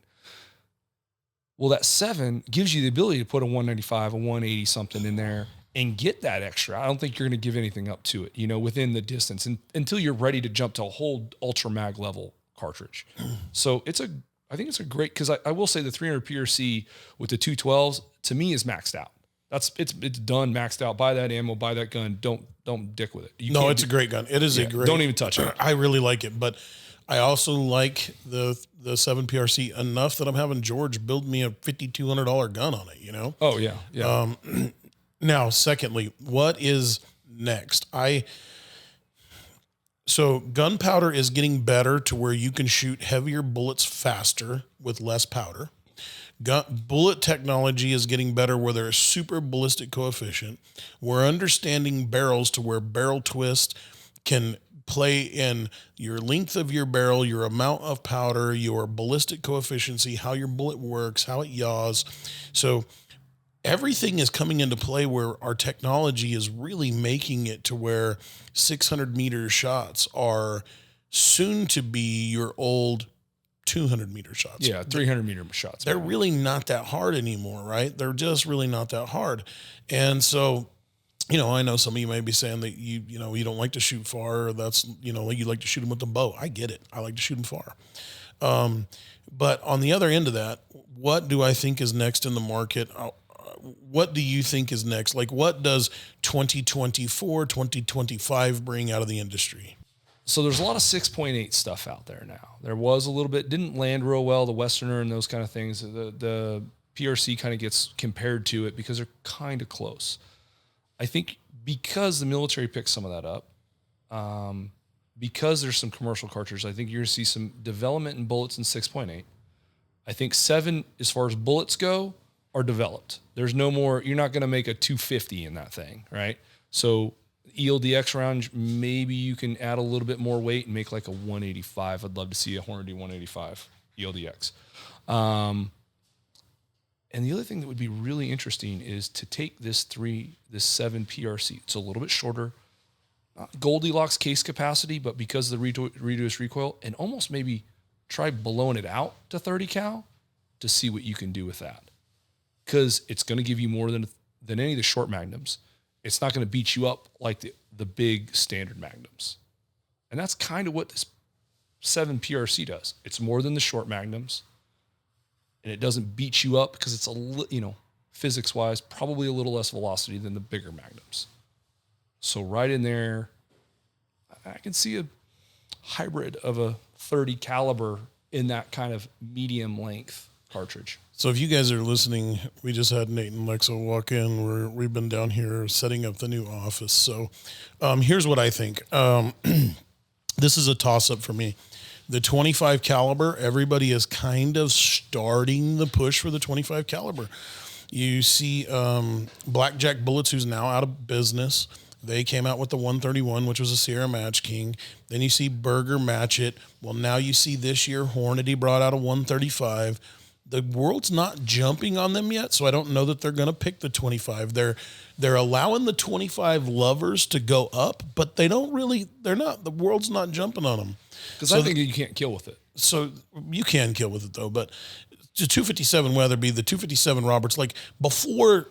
Speaker 2: Well, that 7 gives you the ability to put a 195, a 180 something in there and get that extra. I don't think you're going to give anything up to it, within the distance until you're ready to jump to a whole ultra mag level cartridge. So I think it's a great, because I will say the 300 PRC with the 212s to me is maxed out. It's done, maxed out. Buy that ammo, buy that gun. Don't dick with it.
Speaker 1: It's a great gun. It is a great.
Speaker 2: Don't even touch it.
Speaker 1: I really like it, but I also like the 7 PRC enough that I'm having George build me a $5,200 gun on it.
Speaker 2: Oh yeah.
Speaker 1: Now, secondly, what is next? So gunpowder is getting better to where you can shoot heavier bullets faster with less powder. Bullet technology is getting better where there's super ballistic coefficient. We're understanding barrels to where barrel twist can play in your length of your barrel, your amount of powder, your ballistic coefficient, how your bullet works, how it yaws. So everything is coming into play where our technology is really making it to where 600 meter shots are soon to be your old 200 meter shots.
Speaker 2: Yeah, 300 meter shots.
Speaker 1: They're really not that hard anymore, right? They're just really not that hard. And so, I know some of you may be saying that you don't like to shoot far, or that's, you like to shoot them with the bow. I get it. I like to shoot them far. But on the other end of that, what do I think is next in the market? What do you think is next? Like, what does 2024, 2025 bring out of the industry?
Speaker 2: So there's a lot of 6.8 stuff out there now. There was a little bit, didn't land real well, the Westerner and those kind of things. The PRC kind of gets compared to it because they're kind of close. I think because the military picked some of that up, because there's some commercial cartridges, I think you're going to see some development in bullets in 6.8. I think 7, as far as bullets go, are developed. There's no more, you're not going to make a 250 in that thing, right? So ELDX round, maybe you can add a little bit more weight and make like a 185. I'd love to see a Hornady 185 ELDX. And the other thing that would be really interesting is to take this 7 PRC. It's a little bit shorter, not Goldilocks case capacity, but because of the reduced recoil, and almost maybe try blowing it out to 30 cal to see what you can do with that. Because it's going to give you more than any of the short magnums. It's not going to beat you up like the big standard magnums. And that's kind of what this 7 PRC does. It's more than the short magnums. And it doesn't beat you up because it's physics-wise, probably a little less velocity than the bigger magnums. So right in there, I can see a hybrid of a 30 caliber in that kind of medium length cartridge.
Speaker 1: So if you guys are listening, we just had Nate and Lexa walk in. We've been down here setting up the new office. So here's what I think. This is a toss-up for me. The 25 caliber, everybody is kind of starting the push for the 25 caliber. You see Blackjack Bullets, who's now out of business. They came out with the 131, which was a Sierra Match King. Then you see Burger Match It. Well, now you see this year Hornady brought out a 135. The world's not jumping on them yet, so I don't know that they're going to pick the 25. They're allowing the 25 lovers to go up, but they're not, the world's not jumping on them.
Speaker 2: Because I think you can't kill with it.
Speaker 1: So you can kill with it, though, but the 257 Weatherby, the 257 Roberts, like before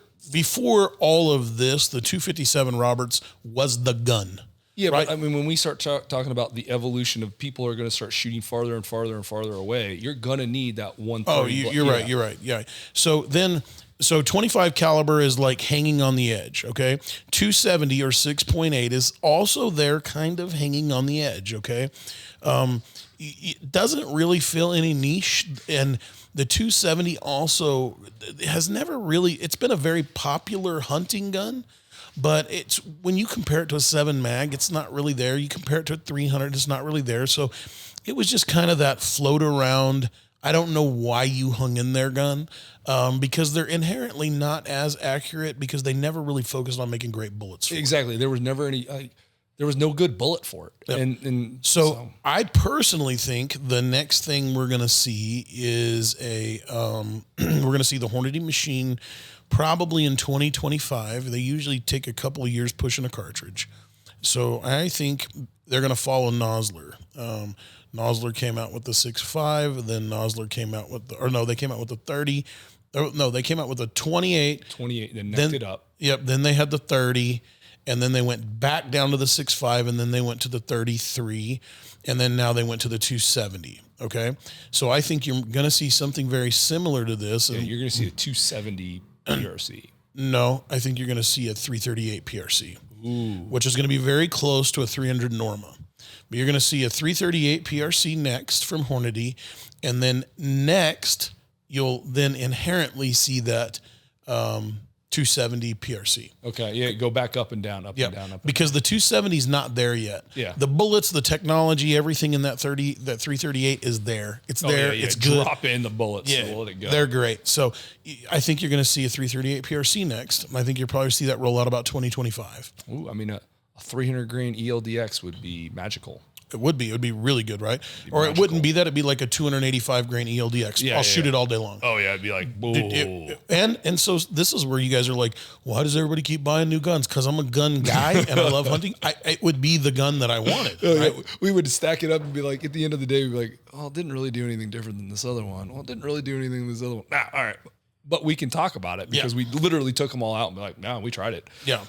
Speaker 1: all of this, the 257 Roberts was the gun.
Speaker 2: Yeah,
Speaker 1: right?
Speaker 2: But I mean, when we start talking about the evolution of people are going to start shooting farther and farther and farther away, you're going to need that 130.
Speaker 1: Oh, you're right. Yeah. So 25 caliber is like hanging on the edge, okay? 270 or 6.8 is also there kind of hanging on the edge, okay? It doesn't really fill any niche, and the 270 also has never really, it's been a very popular hunting gun, but it's when you compare it to a 7 mag, it's not really there. You compare it to a 300, it's not really there. So it was just kind of that float around. I don't know why you hung in their gun, because they're inherently not as accurate because they never really focused on making great bullets.
Speaker 2: Exactly. There was never any, there was no good bullet for it.
Speaker 1: Yep.
Speaker 2: And
Speaker 1: so I personally think the next thing we're going to see is we're going to see the Hornady machine probably in 2025. They usually take a couple of years pushing a cartridge. So I think they're going to follow Nosler. Nosler came out with the 6.5, then Nosler came out with they came out with the 30. No, they came out with the 28.
Speaker 2: 28, then necked it up.
Speaker 1: Yep, then they had the 30, and then they went back down to the 6.5, and then they went to the 33, and then now they went to the 270, okay? So I think you're going to see something very similar to this.
Speaker 2: Yeah, you're going to see a 270 PRC.
Speaker 1: No, I think you're going to see a 338 PRC, which is going to be very close to a 300 Norma. But you're going to see a 338 PRC next from Hornady, and then next you'll then inherently see that 270 PRC.
Speaker 2: Okay, yeah, go back up and down, up and down, up.
Speaker 1: Because the 270 is not there yet.
Speaker 2: Yeah,
Speaker 1: the bullets, the technology, everything in that 338 is there. It's there.
Speaker 2: Yeah.
Speaker 1: It's good.
Speaker 2: Drop in the bullets.
Speaker 1: Yeah,
Speaker 2: and let it go.
Speaker 1: They're great. So I think you're going to see a 338 PRC next. I think you'll probably see that roll out about 2025.
Speaker 2: Ooh, I mean, a 300 grain ELDX would be magical.
Speaker 1: It would be really good, right? Or magical. It wouldn't be that. It'd be like a 285 grain ELDX. I'll shoot it all day long.
Speaker 2: Oh yeah, it'd be like,
Speaker 1: and so this is where you guys are like, why does everybody keep buying new guns? Because I'm a gun guy and I love hunting. It would be the gun that I wanted. Right?
Speaker 2: Yeah. We would stack it up and be like, at the end of the day, we'd be like, oh, it didn't really do anything different than this other one. Well, it didn't really do anything than this other one. Nah, all right. But we can talk about it because we literally took them all out and be like, no, we tried it.
Speaker 1: Yeah.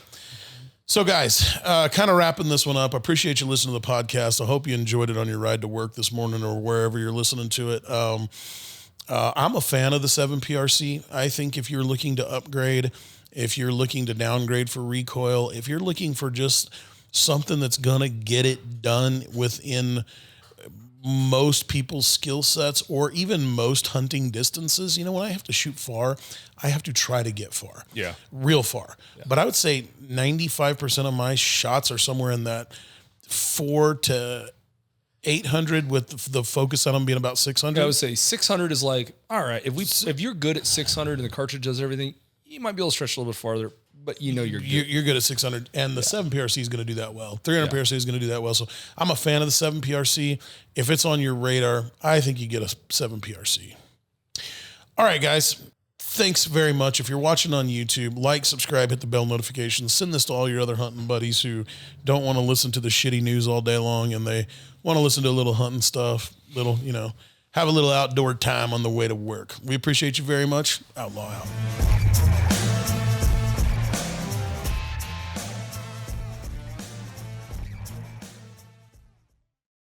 Speaker 1: So guys, kind of wrapping this one up. I appreciate you listening to the podcast. I hope you enjoyed it on your ride to work this morning or wherever you're listening to it. I'm a fan of the 7 PRC. I think if you're looking to upgrade, if you're looking to downgrade for recoil, if you're looking for just something that's going to get it done within most people's skill sets or even most hunting distances, when I have to shoot far, I have to try to get far.
Speaker 2: Yeah.
Speaker 1: Real far. Yeah. But I would say 95% of my shots are somewhere in that 400 to 800 with the focus on them being about 600.
Speaker 2: I would say 600 is like, all right, if you're good at 600 and the cartridge does everything, you might be able to stretch a little bit farther. But you're good.
Speaker 1: You're good at 600, and the 7 PRC is going to do that well. 300 PRC is going to do that well. So I'm a fan of the 7 PRC. If it's on your radar, I think you get a 7 PRC. All right, guys. Thanks very much. If you're watching on YouTube, like, subscribe, hit the bell notifications. Send this to all your other hunting buddies who don't want to listen to the shitty news all day long, and they want to listen to a little hunting stuff, little, have a little outdoor time on the way to work. We appreciate you very much. Outlaw out.